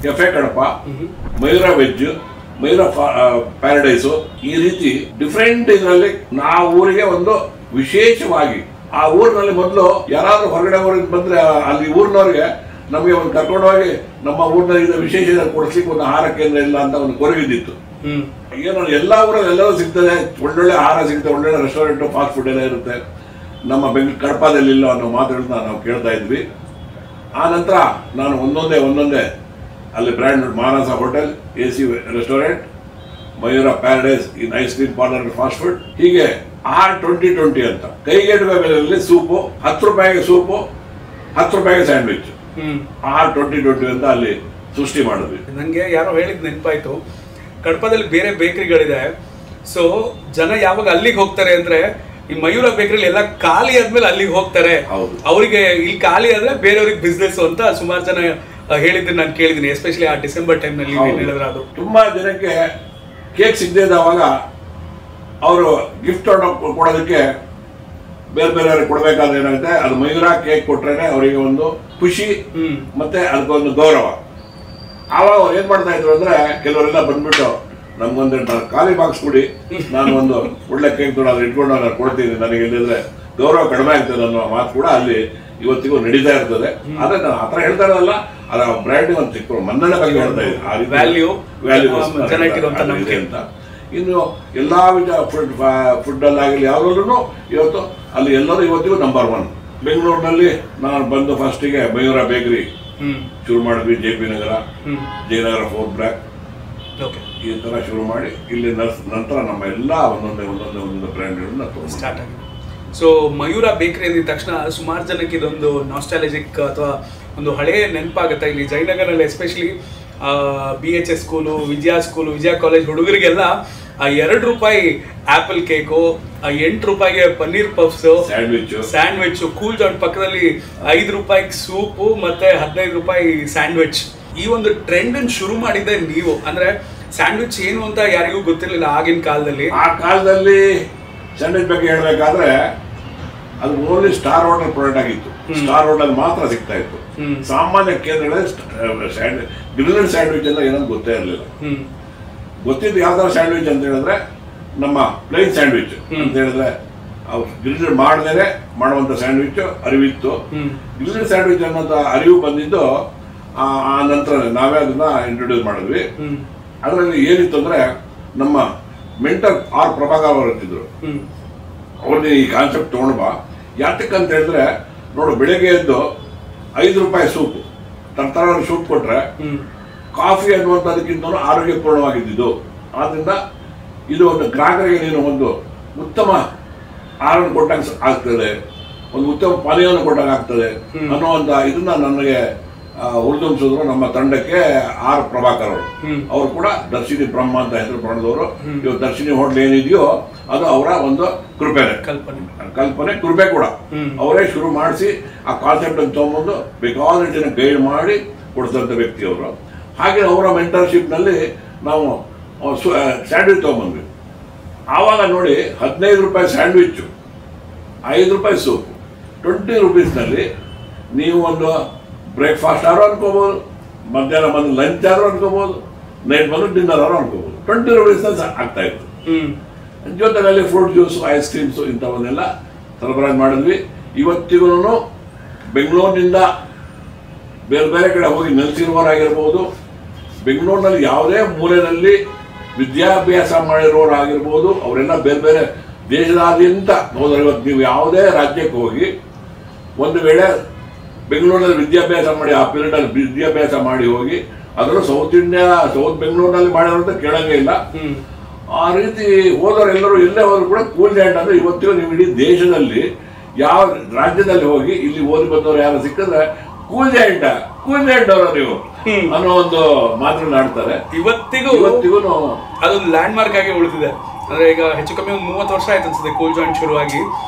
A: cafe Kadapa, Mayura veg, Mayura paradise, ಈ ರೀತಿ ಡಿಫ್ರೆಂಟ್ ಇದರಲ್ಲಿ ನಾವು ಊರಿಗೆ ಒಂದು ವಿಶೇಷವಾಗಿ ಆ ಊರಿನಲ್ಲಿ ಮೊದಲು ಯಾರಾದ್ರೂ ಹೊರಗಡೆ ಊರಿಗೆ ಬಂದ್ರೆ ಅಲ್ಲಿ ಊರಿನವ್ರಿಗೆ ನಮಗೆ ಒಂದು ಕರ್ಕೊಂಡೋಗಿ ನಮ್ಮ ಊರಿನಲ್ಲಿ ವಿಶೇಷ ಕೊಡಿಸ್ಲಿಕ್ಕೆ ಒಂದು ಆಹಾರ ಕೇಂದ್ರ ಇಲ್ಲ ಅಂತ ಒಂದು ಕೊರಗಿದ್ದಿತ್ತು. ಏನು ಎಲ್ಲಾ ಊರಲ್ಲಿ ಎಲ್ಲರೂ ಸಿಗ್ತದೆ, ಒಳ್ಳೊಳ್ಳೆ ಆಹಾರ ಸಿಗ್ತದೆ, ಒಳ್ಳೊಳ್ಳೆ ರೆಸ್ಟೋರೆಂಟ್, ಫಾಸ್ಟ್ ಫುಡ್ ಎಲ್ಲ ಇರುತ್ತೆ. ನಮ್ಮ ಕಡಪದಲ್ಲಿ ಇಲ್ಲ ಅನ್ನೋ ಮಾತುಗಳನ್ನ ನಾವು ಕೇಳ್ತಾ ಇದ್ವಿ. ಆ ನಂತರ ನಾನು ಒಂದೊಂದೇ ಅಲ್ಲಿ brand Manasa hotel, AC restaurant, Mayura paradise, in ice cream parlour, fast food, ಹೀಗೆ ಆಹಾರ 2020 ಅಂತ ಕೈಗೆಟುಕುವ ಬೆಲೆಯಲ್ಲಿ ಸೂಪು, 10 ರೂಪಾಯಿಗೆ ಸೂಪು, 10 ರೂಪಾಯಿಗೆ ಸ್ಯಾಂಡ್ವಿಚ್, ಆಹಾರ 2020 ಅಂತ ಅಲ್ಲಿ ಸೃಷ್ಟಿ ಮಾಡಿದ್ವಿ.
B: ನಂಗೆ ಯಾರೋ ಹೇಳಿದ್ ನೆನಪಾಯ್ತು, ಕಡಪದಲ್ಲಿ ಬೇರೆ ಬೇಕರಿಗಳಿದೆ. ಸೊ ಜನ ಯಾವಾಗ ಅಲ್ಲಿಗೆ ಹೋಗ್ತಾರೆ ಅಂದ್ರೆ ಈ ಮಯೂರ ಬೇಕರಿ ಎಲ್ಲ ಖಾಲಿ ಆದ್ಮೇಲೆ ಅಲ್ಲಿಗೆ ಹೋಗ್ತಾರೆ. ಅವರಿಗೆ ಇಲ್ಲಿ ಖಾಲಿ ಆದ್ರೆ ಬೇರೆಯವ್ರಿಗೆ ಬಿಸ್ನೆಸ್ ಅಂತ ಸುಮಾರು ಜನ ಹೇಳಿದ್ರೆ ನಾನು ಕೇಳಿದೀನಿ. ಎಸ್ಪೆಷಲಿ ಆ ಡಿಸೆಂಬರ್ ಟೈಮ್ ನಲ್ಲಿ ಹೇಳಿದ್ರೆ ಅದು
A: ತುಂಬಾ ಜನಕ್ಕೆ ಕೇಕ್ ಸಿಗದೆ ಇದ್ದವಾಗ ಅವರು ಗಿಫ್ಟ್ ಕೊಡೋದಕ್ಕೆ ಬೇರೆಯವ್ರಿಗೆ ಕೊಡ್ಬೇಕಾದ್ರೆ ಏನಾಗುತ್ತೆ, ಅದು ಮಯೂರ ಕೇಕ್ ಕೊಟ್ರೇನೆ ಅವರಿಗೆ ಒಂದು ಖುಷಿ ಮತ್ತೆ ಅದಕ್ಕೊಂದು ಗೌರವ. ಆವಾಗ ಅವ್ರು ಏನ್ ಮಾಡ್ತಾ ಇದ್ರು ಅಂದ್ರೆ ಕೆಲವರೆಲ್ಲ ಬಂದ್ಬಿಟ್ಟು ನಮ್ಗೊಂದು ಖಾಲಿ ಬಾಕ್ಸ್ ಕೊಡಿ, ನಾನು ಒಂದು ಒಳ್ಳೆ ಕೇಕ್ ತೊಗೊಂಡು ಇಟ್ಕೊಂಡು ನಾನು ಕೊಡ್ತೀನಿ, ನನಗೆ ಇಲ್ಲಿದ್ರೆ ಗೌರವ ಕಡಿಮೆ ಆಗ್ತದೆ ಅನ್ನೋ ಮಾತು ಕೂಡ ಅಲ್ಲಿ ಇವತ್ತಿಗೂ ನಡೀತಾ ಇರ್ತದೆ. ಆದ್ರೆ ನಾನು ಆತರ ಹೇಳ್ತಾ ಇರೋದಲ್ಲ, ಅದ ಬ್ರ್ಯಾಂಡ್ ಒಂದು ಚಿಕ್ಕ ಮನ್ನಣೆ ಬಗ್ಗೆ ಹೇಳ್ತಾ ಇದ್ದೀನಿ ಅಂತ. ಇನ್ನು ಎಲ್ಲಾ ವಿಧ ಫುಡ್ ಅಲ್ಲಾಗಲಿ ಯಾವ್ದ್ರಲ್ಲೂ ಇವತ್ತು ಅಲ್ಲಿ ಎಲ್ಲರೂ ಇವತ್ತಿಗೂ ನಂಬರ್ 1. ಬೆಂಗಳೂರಿನಲ್ಲಿ ನಾನು ಬಂದು ಫಸ್ಟಿಗೆ ಮಯೂರ ಬೇಕರಿ ಶುರು ಮಾಡಿದ್ವಿ. JP ನಗರ, ಜಯನಗರ 4th ಬ್ಲಾಕ್, ಈ ತರ ಶುರು ಮಾಡಿ ಇಲ್ಲಿ ನಂತರ ನಮ್ಮ ಎಲ್ಲ ಒಂದೊಂದೇ ಬ್ರ್ಯಾಂಡ್
B: ಸ್ಟಾರ್ಟ್ ಆಗಿದೆ. ಸೊ ಮಯೂರ ಬೇಕರಿ ಅಂದಿದ ತಕ್ಷಣ ಸುಮಾರು ಜನಕ್ಕೆ ಇದೊಂದು ನಾಸ್ಟಾಲಜಿಕ್ ಅಥವಾ ಒಂದು ಹಳೆಯ ನೆನಪಾಗುತ್ತೆ. ಇಲ್ಲಿ ಜಯನಗರಲ್ಲಿ ಎಸ್ಪೆಷಲಿ BHS ಸ್ಕೂಲು, ವಿಜಯ ಕಾಲೇಜ್ ಹುಡುಗರಿಗೆಲ್ಲ ಆ 2 ರೂಪಾಯಿ ಆಪಲ್ ಕೇಕು, ಆ 8 ರೂಪಾಯಿಗೆ paneer puffs, sandwich, cool joint ಪಕ್ಕದಲ್ಲಿ 5 ರೂಪಾಯಿಗೆ ಸೂಪು ಮತ್ತೆ 15 ರೂಪಾಯಿ ಸ್ಯಾಂಡ್ವಿಚ್. ಈ ಒಂದು ಟ್ರೆಂಡ್ ಶುರು ಮಾಡಿದ್ದೆ ನೀವು. ಅಂದ್ರೆ ಸ್ಯಾಂಡ್ವಿಚ್ ಏನು ಅಂತ ಯಾರಿಗೂ ಗೊತ್ತಿರಲಿಲ್ಲ ಆಗಿನ ಕಾಲದಲ್ಲಿ.
A: ಆ ಕಾಲದಲ್ಲಿ ಸ್ಯಾಂಡ್ವಿಚ್ ಬಗ್ಗೆ ಹೇಳ್ಬೇಕಾದ್ರೆ ಅದು ಓನ್ಲಿ ಸ್ಟಾರ್ ಹೋಟೆಲ್ ಪ್ರಾಡಕ್ಟ್ ಆಗಿತ್ತು. ಸ್ಟಾರ್ ಹೋಟೆಲ್ ಮಾತ್ರ ಸಿಗ್ತಾ ಇತ್ತು. ಸಾಮಾನ್ಯ ಕೇಂದ್ರಗಳಲ್ಲಿ ಗ್ರಿಲ್ಡ್ ಸ್ಯಾಂಡ್ವಿಚ್ ಅಂತ ಏನಂತ ಗೊತ್ತೇ ಇರಲಿಲ್ಲ. ಗೊತ್ತಿದ್ದು ಯಾವ್ದಾದ್ರು ಸ್ಯಾಂಡ್ವಿಚ್ ಅಂತ ಹೇಳಿದ್ರೆ ನಮ್ಮ ಪ್ಲೇನ್ ಸ್ಯಾಂಡ್ವಿಚ್ ಅಂತ ಹೇಳಿದ್ರೆ ಗ್ರಿಲ್ಡ್ ಮಾಡದೇನೆ ಮಾಡುವಂತ ಸ್ಯಾಂಡ್ವಿಚ್ ಅರಿವಿತ್ತು. ಗ್ರಿಲ್ಡ್ ಸ್ಯಾಂಡ್ವಿಚ್ ಅನ್ನೋಂಥ ಅರಿವು ಬಂದಿದ್ದು ಆ ನಂತರ ನಾವೇ ಅದನ್ನ ಇಂಟ್ರೊಡ್ಯೂಸ್ ಮಾಡಿದ್ವಿ. ಅದರಲ್ಲಿ ಏನಿತ್ತು ಅಂದ್ರೆ ನಮ್ಮ ಮೆಂಟರ್ ಆರ್ ಪ್ರಭಾಕರ್ ಅವರು ಇರ್ತಿದ್ರು. ಅವ್ರಿಗೆ ಈ ಕಾನ್ಸೆಪ್ಟ್ ತಗೊಂಡು ಬಾ, ಯಾತಕ್ಕಂತ ಹೇಳಿದ್ರೆ ನೋಡು, ಬೆಳಗ್ಗೆ ಎದ್ದು 5 ರೂಪಾಯಿ ಸೂಪ್ ತರ ಸೂಪ್ ಕೊಟ್ರೆ ಕಾಫಿ ಅನ್ನುವಂಥದಕ್ಕಿಂತ ಆರೋಗ್ಯಪೂರ್ಣವಾಗಿದ್ದು. ಆದ್ರಿಂದ ಇದು ಒಂದು ಗ್ರಾಹಕರಿಗೆ ನೀನು ಒಂದು ಉತ್ತಮ ಆಹಾರ ಕೊಟ್ಟಂಗೆ ಆಗ್ತದೆ, ಒಂದು ಉತ್ತಮ ಪಾನೀಯವನ್ನು ಕೊಟ್ಟಂಗೆ ಆಗ್ತದೆ ಅನ್ನುವಂಥ ಇದನ್ನ ನನಗೆ ಹುರಿದುಂಬಿಸಿದ್ರು ನಮ್ಮ ತಂಡಕ್ಕೆ ಆರ್ ಪ್ರಭಾಕರ್ ಅವರು. ಅವರು ಕೂಡ ದರ್ಶಿನಿ ಬ್ರಹ್ಮ ಅಂತ ಹೆಸರು ಪಡೆದವರು. ಇವತ್ತು ದರ್ಶಿನಿ ಹೋಟ್ಲ್ ಏನಿದೆಯೋ ಅದು ಅವರ ಒಂದು ಕಲ್ಪನೆ ಕೃಪೆ ಕೂಡ. ಅವರೇ ಶುರು ಮಾಡಿಸಿ ಆ ಕಾನ್ಸೆಪ್ಟ್ ಅನ್ನು ತಗೊಂಡ್ಬಂದು ಬೇಕಾದಷ್ಟು ಗೈಡ್ ಮಾಡಿ ಕೊಡಿಸಿದಂಥ ವ್ಯಕ್ತಿ ಅವರು. ಹಾಗೆ ಅವರ ಮೆಂಟರ್ಶಿಪ್ ನಲ್ಲಿ ನಾವು ಸ್ಯಾಂಡ್ವಿಚ್ ತಗೊಂಡ್ಬಂದ್ವಿ. ಆವಾಗ ನೋಡಿ 15 ರೂಪಾಯಿ ಸ್ಯಾಂಡ್ವಿಚ್, 5 ರೂಪಾಯಿ ಸೂಪ್, 20 ರೂಪೀಸ್ನಲ್ಲಿ ನೀವು ಒಂದು ಬ್ರೇಕ್ಫಾಸ್ಟ್ ಆದ್ರೂ ಅನ್ಕೋಬಹುದು, ಮಧ್ಯಾಹ್ನ ಬಂದು ಲಂಚ್ ಆದ್ರೂ ಅನ್ಕೋಬಹುದು, ನೈಟ್ ಬಂದು ಡಿನ್ನರ್ ಆದ್ರೂ ಅನ್ಕೋಬಹುದು. 20 ರೂಪೀಸ್ ಆಗ್ತಾ ಇತ್ತು. ಜೊತೆಯಲ್ಲಿ ಫ್ರೂಟ್ ಜ್ಯೂಸ್, ಐಸ್ ಕ್ರೀಮ್ಸ್ ಇಂಥವನ್ನೆಲ್ಲ ಸರಬರಾಜು ಮಾಡಿದ್ವಿ. ಇವತ್ತಿಗೂ ಬೆಂಗಳೂರಿನಿಂದ ಬೇರೆ ಬೇರೆ ಕಡೆ ಹೋಗಿ ನೆಲೆಸಿರುವವರಾಗಿರ್ಬೋದು, ಬೆಂಗಳೂರಿನಲ್ಲಿ ಯಾವುದೇ ಮೂಲೆಯಲ್ಲಿ ವಿದ್ಯಾಭ್ಯಾಸ ಮಾಡಿರೋರಾಗಿರ್ಬೋದು, ಅವರೆಲ್ಲ ಬೇರೆ ಬೇರೆ ದೇಶದಾದ್ಯಂತ ಹೋದರೆ ಇವತ್ತು ನೀವು ಯಾವುದೇ ರಾಜ್ಯಕ್ಕೆ ಹೋಗಿ ಒಂದು ವೇಳೆ ಬೆಂಗಳೂರಿನಲ್ಲಿ ವಿದ್ಯಾಭ್ಯಾಸ ಮಾಡಿ ಆ ಪೀರಿಯಡ್ ವಿದ್ಯಾಭ್ಯಾಸ ಮಾಡಿ ಹೋಗಿ ಅದರಲ್ಲೂ ಸೌತ್ ಬೆಂಗಳೂರಿನಲ್ಲಿ ಮಾಡಿರೋಂತ ಕೇಳಂಗೇ ಇಲ್ಲ. ಆ ರೀತಿ ಹೋದವರೆಲ್ಲರೂ ಎಲ್ಲೇ ಹೋದ್ರು ಕೂಡ ಕೂಲ್ ಜಾಯಿಂಟ್ ಅಂದ್ರೆ ಇವತ್ತಿಗೂ ನೀವು ಇಡೀ ದೇಶದಲ್ಲಿ ಯಾವ ರಾಜ್ಯದಲ್ಲಿ ಹೋಗಿ ಇಲ್ಲಿ ಓದಿ ಬಂದವರು ಯಾರು ಸಿಕ್ಕಿದ್ರೆ ಕೂಲ್ ಜಾಯಿಂಟ್ ಅವರ ನೀವು ಅನ್ನೋ ಒಂದು ಮಾತನಾಡ್ತಾರೆ. ಇವತ್ತಿಗೂ
B: ಅದೊಂದು ಲ್ಯಾಂಡ್ ಮಾರ್ಕ್ ಆಗಿ ಉಳಿದಿದೆ. ಅಂದ್ರೆ ಈಗ ಹೆಚ್ಚು ಕಮ್ಮಿ ಒಂದು 30 ವರ್ಷ ಆಯ್ತು ಅನ್ಸುತ್ತೆ ಕೂಲ್ ಜಾಯಿಂಟ್ ಶುರುವಾಗಿ.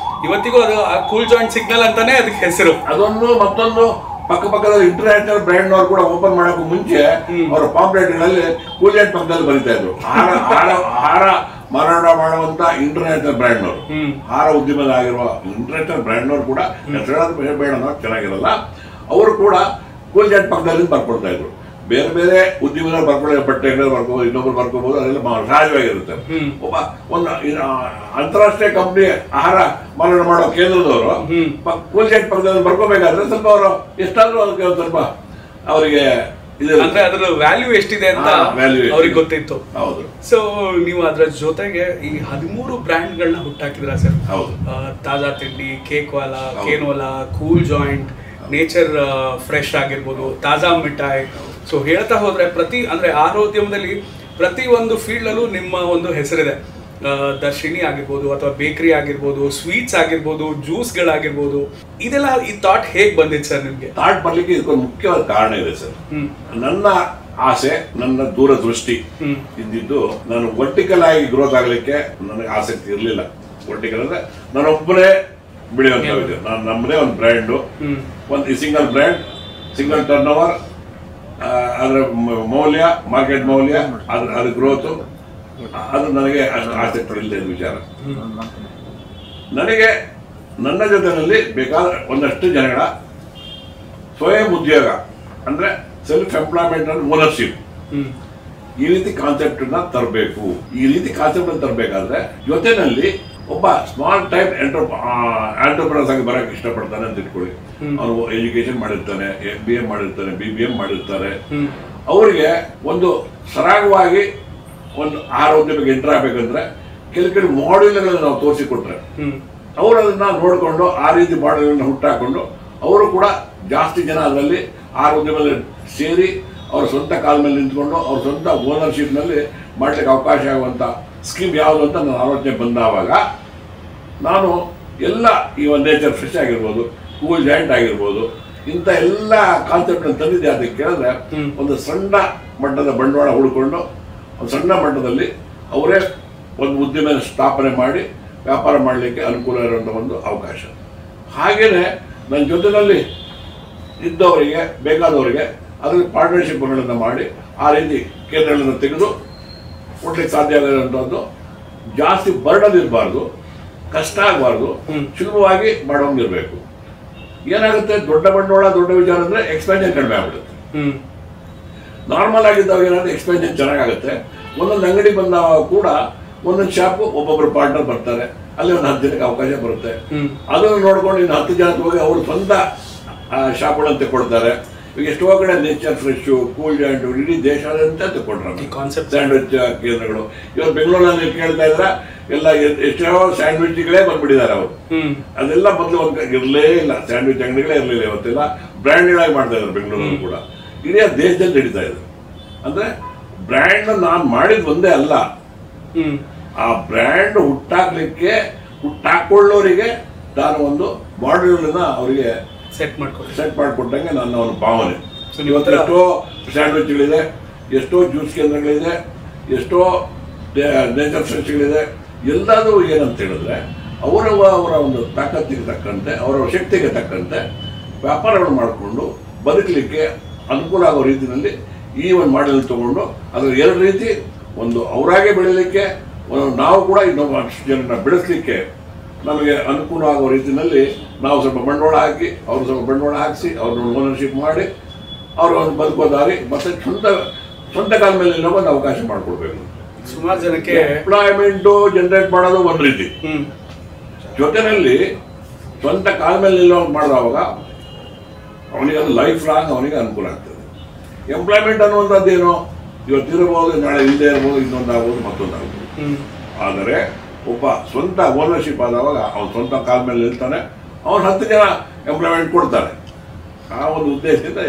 B: ಇವತ್ತಿಗೂ ಅದು ಆ ಕೂಲ್ ಜಾಯಿಂಟ್ ಸಿಗ್ನಲ್ ಅಂತಾನೆ ಅದಕ್ಕೆ ಹೆಸರು.
A: ಅದೊಂದು ಮತ್ತೊಂದು ಪಕ್ಕದ ಇಂಟರ್ನ್ಯಾಷನಲ್ ಬ್ರ್ಯಾಂಡ್ ನವರು ಕೂಡ ಓಪನ್ ಮಾಡೋಕ್ಕೂ ಮುಂಚೆ ಅವರ ಪಾಂಪ್ಲೆಟ್ ಗಳಲ್ಲಿ ಕೂಲ್ ಜಾಯಿಂಟ್ ಪಕ್ಕದಲ್ಲಿ ಬರೀತಾ ಇದ್ರು. ಆಹಾರ ಮಾರಾಟ ಮಾಡುವಂತ ಇಂಟರ್ನ್ಯಾಷನಲ್ ಬ್ರ್ಯಾಂಡ್ ನವರು, ಆಹಾರ ಉದ್ಯಮದ ಆಗಿರುವ ಇಂಟರ್ನ್ಯಾಷನಲ್ ಬ್ರ್ಯಾಂಡ್ ನವರು ಕೂಡ ಬೇಡ ಚೆನ್ನಾಗಿರಲ್ಲ, ಅವರು ಕೂಡ ಕೂಲ್ ಜಾಯಿಂಟ್ ಪಕ್ಕದಲ್ಲಿ ಬರ್ಕೊಳ್ತಾ ಇದ್ರು. ಬೇರೆ ಬೇರೆ ಉದ್ಯಮಿಗಳು ಬರ್ಕೊಳ್ಳೋ ಬಟ್ಟೆಗಳು ಬರ್ಕೋಬಹುದು, ಇನ್ನೊಬ್ರು ಬರ್ಕೋಬಹುದು, ಅದೆಲ್ಲ ಸಹಜವಾಗಿರುತ್ತೆ. ಒಂದು ಅಂತಾರಾಷ್ಟ್ರೀಯ ಕಂಪನಿ ಆಹಾರ ಮಾರಾಟ ಮಾಡೋ ಕೇಂದ್ರದವರು ಕೂಲ್ ಜಾಯಿಂಟ್ ಪಕ್ಕದಲ್ಲಿ ಬರ್ಕೋಬೇಕಾದ್ರೆ ಸ್ವಲ್ಪ ಅವರು ಎಷ್ಟಾದ್ರೂ ಅದಕ್ಕೆ ಒಂದು ಸ್ವಲ್ಪ ಅವರಿಗೆ
B: ಅಂದ್ರೆ ಅದರ ವ್ಯಾಲ್ಯೂ ಎಷ್ಟಿದೆ ಅಂತ ಅವ್ರಿಗೆ ಗೊತ್ತಿತ್ತು.
A: ಹೌದು.
B: ಸೊ ನೀವು ಅದರ ಜೊತೆಗೆ ಈ 13 ಬ್ರ್ಯಾಂಡ್ ಗಳನ್ನ ಹುಟ್ಟಾಕಿದ್ರ ಸರ್.
A: ಹೌದು.
B: ತಾಜಾ ತಿಂಡಿ, ಕೇಕ್ ವಾಲಾ, ಕೇನ್ವಾಲಾ, ಕೂಲ್ ಜಾಯಿಂಟ್, ನೇಚರ್ ಫ್ರೆಶ್ ಆಗಿರ್ಬೋದು, ತಾಜಾ ಮಿಠಾಯಿ. ಸೊ ಹೇಳ್ತಾ ಹೋದ್ರೆ ಅಂದ್ರೆ ಆರೋಗ್ಯದಲ್ಲಿ ಪ್ರತಿ ಒಂದು ಫೀಲ್ಡ್ ಅಲ್ಲೂ ನಿಮ್ಮ ಒಂದು ಹೆಸರಿದೆ. ದರ್ಶಿನಿ ಆಗಿರ್ಬೋದು, ಅಥವಾ ಬೇಕರಿ ಆಗಿರ್ಬೋದು, ಸ್ವೀಟ್ಸ್ ಆಗಿರ್ಬೋದು, ಜ್ಯೂಸ್ಗಳಾಗಿರ್ಬೋದು. ಇದೆಲ್ಲ ಈ ಥಾಟ್ ಹೇಗೆ ಬಂದಿತ್ತು ಸರ್ ನಿಮ್ಗೆ?
A: ಥಾಟ್ ಬರ್ಲಿಕ್ಕೆ ಇದಕ್ಕೊಂದು ಮುಖ್ಯವಾದ ಕಾರಣ ಇದೆ ಸರ್. ನನ್ನ ಆಸೆ, ನನ್ನ ದೂರದೃಷ್ಟಿ ಇದ್ದಿದ್ದು, ನಾನು ವರ್ಟಿಕಲ್ ಆಗಿ ಗ್ರೋತ್ ಆಗ್ಲಿಕ್ಕೆ ನನಗೆ ಆಸಕ್ತಿ ಇರಲಿಲ್ಲ. ವರ್ಟಿಕಲ್ ಅಂದ್ರೆ ನಾನೊಬ್ಬನೇ ಬೆಳೆಯುವಂತ, ನಾನು ನಮ್ಮದೇ ಒಂದು ಬ್ರ್ಯಾಂಡು, ಒಂದು single brand, single turn over, ಅದರ ಮೌಲ್ಯ, ಮಾರ್ಕೆಟ್ ಮೌಲ್ಯ, ಅದ್ರ ಗ್ರೋತ್, ಅದು ನನಗೆ ಅಷ್ಟು ಆಸಕ್ತಿ ಇಲ್ಲದೆ ವಿಚಾರ. ನನಗೆ ನನ್ನ ಜೊತೆಯಲ್ಲಿ ಬೇಕಾದ ಒಂದಷ್ಟು ಜನಗಳ ಸ್ವಯಂ ಉದ್ಯೋಗ ಅಂದ್ರೆ ಸೆಲ್ಫ್ ಎಂಪ್ಲಾಯ್ಮೆಂಟ್ ಅಂಡ್ ಓನರ್ಶಿಪ್, ಈ ರೀತಿ ಕಾನ್ಸೆಪ್ಟ್ ತರಬೇಕು. ಈ ರೀತಿ ಕಾನ್ಸೆಪ್ಟ್ ತರಬೇಕಾದ್ರೆ ಜೊತೆನಲ್ಲಿ ಒಬ್ಬ ಸ್ಮಾಲ್ ಟೈಪ್ ಎಂಟರ್ಪ್ರೈನರ್ಸ್ ಆಗಿ ಬರಕ್ಕೆ ಇಷ್ಟಪಡ್ತಾನೆ ಅಂತ ಇಟ್ಕೊಳ್ಳಿ. ಅವನು ಎಜುಕೇಶನ್ ಮಾಡಿರ್ತಾನೆ, MBA ಮಾಡಿರ್ತಾನೆ, BBM ಮಾಡಿರ್ತಾರೆ. ಅವರಿಗೆ ಒಂದು ಸರಾಗವಾಗಿ ಒಂದು ಆಹಾರ ಉದ್ಯಮಕ್ಕೆ ಎಂಟರ್ ಆಗ್ಬೇಕಂದ್ರೆ ಕೆಲವು ಮಾಡೆಲ್ಗಳನ್ನು ನಾವು ತೋರಿಸಿಕೊಟ್ರೆ ಅವರು ಅದನ್ನ ನೋಡಿಕೊಂಡು ಆ ರೀತಿ ಮಾಡೆಲ್ಗಳನ್ನ ಹುಟ್ಟಾಕೊಂಡು ಅವರು ಕೂಡ ಜಾಸ್ತಿ ಜನ ಅದರಲ್ಲಿ ಆಹಾರ ಉದ್ಯಮದಲ್ಲಿ ಸೇರಿ ಅವ್ರ ಸ್ವಂತ ಕಾಲ ಮೇಲೆ ನಿಂತ್ಕೊಂಡು ಅವ್ರ ಸ್ವಂತ ಓನರ್ಶಿಪ್ ನಲ್ಲಿ ಮಾಡ್ಲಿಕ್ಕೆ ಅವಕಾಶ ಆಗುವಂತ ಸ್ಕೀಮ್ ಯಾವುದು ಅಂತ ನನ್ನ ಆಲೋಚನೆ ಬಂದಾವಾಗ ನಾನು ಎಲ್ಲ ಈ ಒಂದು ನೇಚರ್ ಫ್ರೆಶ್ ಆಗಿರ್ಬೋದು, ಕೂಲ್ ಜಾಯಿಂಟ್ ಆಗಿರ್ಬೋದು, ಇಂಥ ಎಲ್ಲ ಕಾನ್ಸೆಪ್ಟ್ ತಂದಿದ್ದೆ. ಅದಕ್ಕೆ ಕೇಳಿದ್ರೆ ಒಂದು ಸಣ್ಣ ಮಟ್ಟದ ಬಂಡವಾಳ ಹುಡ್ಕೊಂಡು ಒಂದು ಸಣ್ಣ ಮಟ್ಟದಲ್ಲಿ ಅವರೇ ಒಂದು ಉದ್ಯಮ ಸ್ಥಾಪನೆ ಮಾಡಿ ವ್ಯಾಪಾರ ಮಾಡಲಿಕ್ಕೆ ಅನುಕೂಲ ಇರುವಂಥ ಒಂದು ಅವಕಾಶ. ಹಾಗೇನೆ ನನ್ನ ಜೊತೆಯಲ್ಲಿ ಇದ್ದವರಿಗೆ ಬೇಕಾದವರಿಗೆ ಅದರಲ್ಲಿ ಪಾರ್ಟ್ನರ್ಶಿಪ್ಗಳನ್ನು ಮಾಡಿ ಆ ರೀತಿ ಕೇಂದ್ರಗಳನ್ನು ತೆಗೆದು ಕೊಡ್ಲಿಕ್ಕೆ ಸಾಧ್ಯ ಆಗಿರುವಂಥದ್ದು. ಜಾಸ್ತಿ ಬರ್ಡನ್ ಇರಬಾರ್ದು, ಕಷ್ಟ ಆಗಬಾರ್ದು, ಸುಲಭವಾಗಿ ಮಾಡೋಂಗಿರ್ಬೇಕು. ಏನಾಗುತ್ತೆ, ದೊಡ್ಡ ಬಂಡವಾಳ ದೊಡ್ಡ ವಿಚಾರ ಅಂದರೆ ಎಕ್ಸ್ಪೆನ್ಷನ್ ಕಡಿಮೆ ಆಗ್ಬಿಡುತ್ತೆ. ನಾರ್ಮಲ್ ಆಗಿದ್ದಾಗ ಏನಾಗುತ್ತೆ, ಎಕ್ಸ್ಪೆನ್ಷನ್ ಚೆನ್ನಾಗುತ್ತೆ. ಒಂದೊಂದು ಅಂಗಡಿ ಬಂದಾಗ ಕೂಡ ಒಂದೊಂದು ಶಾಪು ಒಬ್ಬೊಬ್ಬರು ಪಾರ್ಟ್ನರ್ ಬರ್ತಾರೆ, ಅಲ್ಲಿ ಒಂದು 10 ಜನಕ್ಕೆ ಅವಕಾಶ ಬರುತ್ತೆ. ಅದನ್ನು ನೋಡ್ಕೊಂಡು ಇನ್ನು 10 ಜನಕ್ಕೆ ಹೋಗಿ ಅವರು ಸ್ವಂತ ಶಾಪ್ಗಳನ್ನು ತಗೊಳ್ತಾರೆ. ಈಗ ಎಷ್ಟೋ ಕಡೆ ನೇಚರ್ ಫ್ರೆಶು, ಕೂಲ್ ಜಾಯಿಂಟ್ ಇಡೀ ದೇಶಾದ್ಯಂತ ತಗೊಂಡ್ರೆ ಸ್ಯಾಂಡ್ವಿಚ್ ಕೇಂದ್ರಗಳು. ಇವತ್ತು ಬೆಂಗಳೂರಲ್ಲಿ ಕೇಳ್ತಾ ಇದ್ರೆ ಎಲ್ಲ ಎಷ್ಟೋ ಸ್ಯಾಂಡ್ವಿಚ್ಗಳೇ ಬಂದ್ಬಿಟ್ಟಿದ್ದಾರೆ ಅವರು. ಅದೆಲ್ಲ ಮೊದಲು ಒಂದು ಇರಲೇ ಇಲ್ಲ, ಸ್ಯಾಂಡ್ವಿಚ್ ಅಂಗಡಿಗಳೇ ಇರಲಿಲ್ಲ. ಇವತ್ತೆಲ್ಲ ಬ್ರ್ಯಾಂಡ್ಗಳಾಗಿ ಮಾಡ್ತಾ ಇದ್ದಾರೆ ಬೆಂಗಳೂರಲ್ಲಿ ಕೂಡ. ಇಡೀ ದೇಶದಲ್ಲಿ ನಡೀತಾ ಇದೆ. ಅಂದ್ರೆ ಬ್ರ್ಯಾಂಡ್ ನಾನು ಮಾಡಿದ್ ಒಂದೇ ಅಲ್ಲ, ಆ ಬ್ರ್ಯಾಂಡ್ ಹುಟ್ಟಾಕೊಳ್ಳೋರಿಗೆ ನಾನು ಒಂದು ಮಾಡೆಲ್ ಅವರಿಗೆ ಸೆಟ್ ಮಾಡಿಕೊಟ್ಟಂಗೆ ನನ್ನ ಒಂದು ಭಾವನೆ. ಇವತ್ತು ಎಷ್ಟೋ ಸ್ಯಾಂಡ್ವಿಚ್ಗಳಿದೆ, ಎಷ್ಟೋ ಜ್ಯೂಸ್ ಕೇಂದ್ರಗಳಿದೆ, ಎಷ್ಟೋ ನೇಚರ್ ಫ್ರೆಶ್ಗಳಿದೆ. ಎಲ್ಲದೂ ಏನಂತ ಹೇಳಿದ್ರೆ ಅವರ ಒಂದು ತಾಕತ್ತಿಗೆ ತಕ್ಕಂತೆ, ಅವರ ಶಕ್ತಿಗೆ ತಕ್ಕಂತೆ ವ್ಯಾಪಾರಗಳು ಮಾಡಿಕೊಂಡು ಬದುಕಲಿಕ್ಕೆ ಅನುಕೂಲ ಆಗೋ ರೀತಿಯಲ್ಲಿ ಈ ಒಂದು ಮಾಡೆಲ್ ತಗೊಂಡು ಅದರ 2 ರೀತಿ, ಒಂದು ಅವರಾಗೆ ಬೆಳೀಲಿಕ್ಕೆ, ನಾವು ಕೂಡ ಇನ್ನೊಬ್ಬ ಜನರನ್ನ ಬೆಳೆಸಲಿಕ್ಕೆ ನಮಗೆ ಅನುಕೂಲ ಆಗೋ ರೀತಿಯಲ್ಲಿ ನಾವು ಸ್ವಲ್ಪ ಬಂಡವಾಳ ಹಾಕಿ, ಅವರು ಸ್ವಲ್ಪ ಬಂಡವಾಳ ಹಾಕಿಸಿ, ಅವ್ರನ್ನ ಓನರ್ಶಿಪ್ ಮಾಡಿ ಅವರು ಒಂದು ಬದುಕೋ ದಾರಿ ಮತ್ತೆ ಸ್ವಂತ ಕಾಲ ಮೇಲೆ ನಿಲ್ಲೋ ಒಂದು ಅವಕಾಶ ಮಾಡಿಕೊಡ್ಬೇಕು.
B: ಸುಮಾರು ಜನಕ್ಕೆ
A: ಎಂಪ್ಲಾಯ್ಮೆಂಟು ಜನರೇಟ್ ಮಾಡೋದು ಒಂದು ರೀತಿ, ಜೊತೆಯಲ್ಲಿ ಸ್ವಂತ ಕಾಲ ಮೇಲೆ ನಿಲ್ಲೋ ಮಾಡಿದವಾಗ ಅವನಿಗೆ ಅದು ಲೈಫ್ ಲಾಂಗ್ ಅವನಿಗೆ ಅನುಕೂಲ ಆಗ್ತದೆ. ಎಂಪ್ಲಾಯ್ಮೆಂಟ್ ಅನ್ನುವಂಥದ್ದೇನು, ಇವತ್ತು ಇರಬಹುದು, ನಾಳೆ ಇಲ್ಲದೆ ಇರ್ಬೋದು, ಇನ್ನೊಂದಾಗ್ಬೋದು, ಮತ್ತೊಂದಾಗ್ಬೋದು. ಆದರೆ ಒಬ್ಬ ಸ್ವಂತ ಓನರ್ಶಿಪ್ ಆದವಾಗ ಅವನು ಸ್ವಂತ ಕಾಲ ಮೇಲೆ ನಿಲ್ತಾನೆ, ಅವನು 10 ಜನ ಎಂಪ್ಲಾಯ್ಮೆಂಟ್ ಕೊಡ್ತಾನೆ. ಆ ಒಂದು ಉದ್ದೇಶದಿಂದ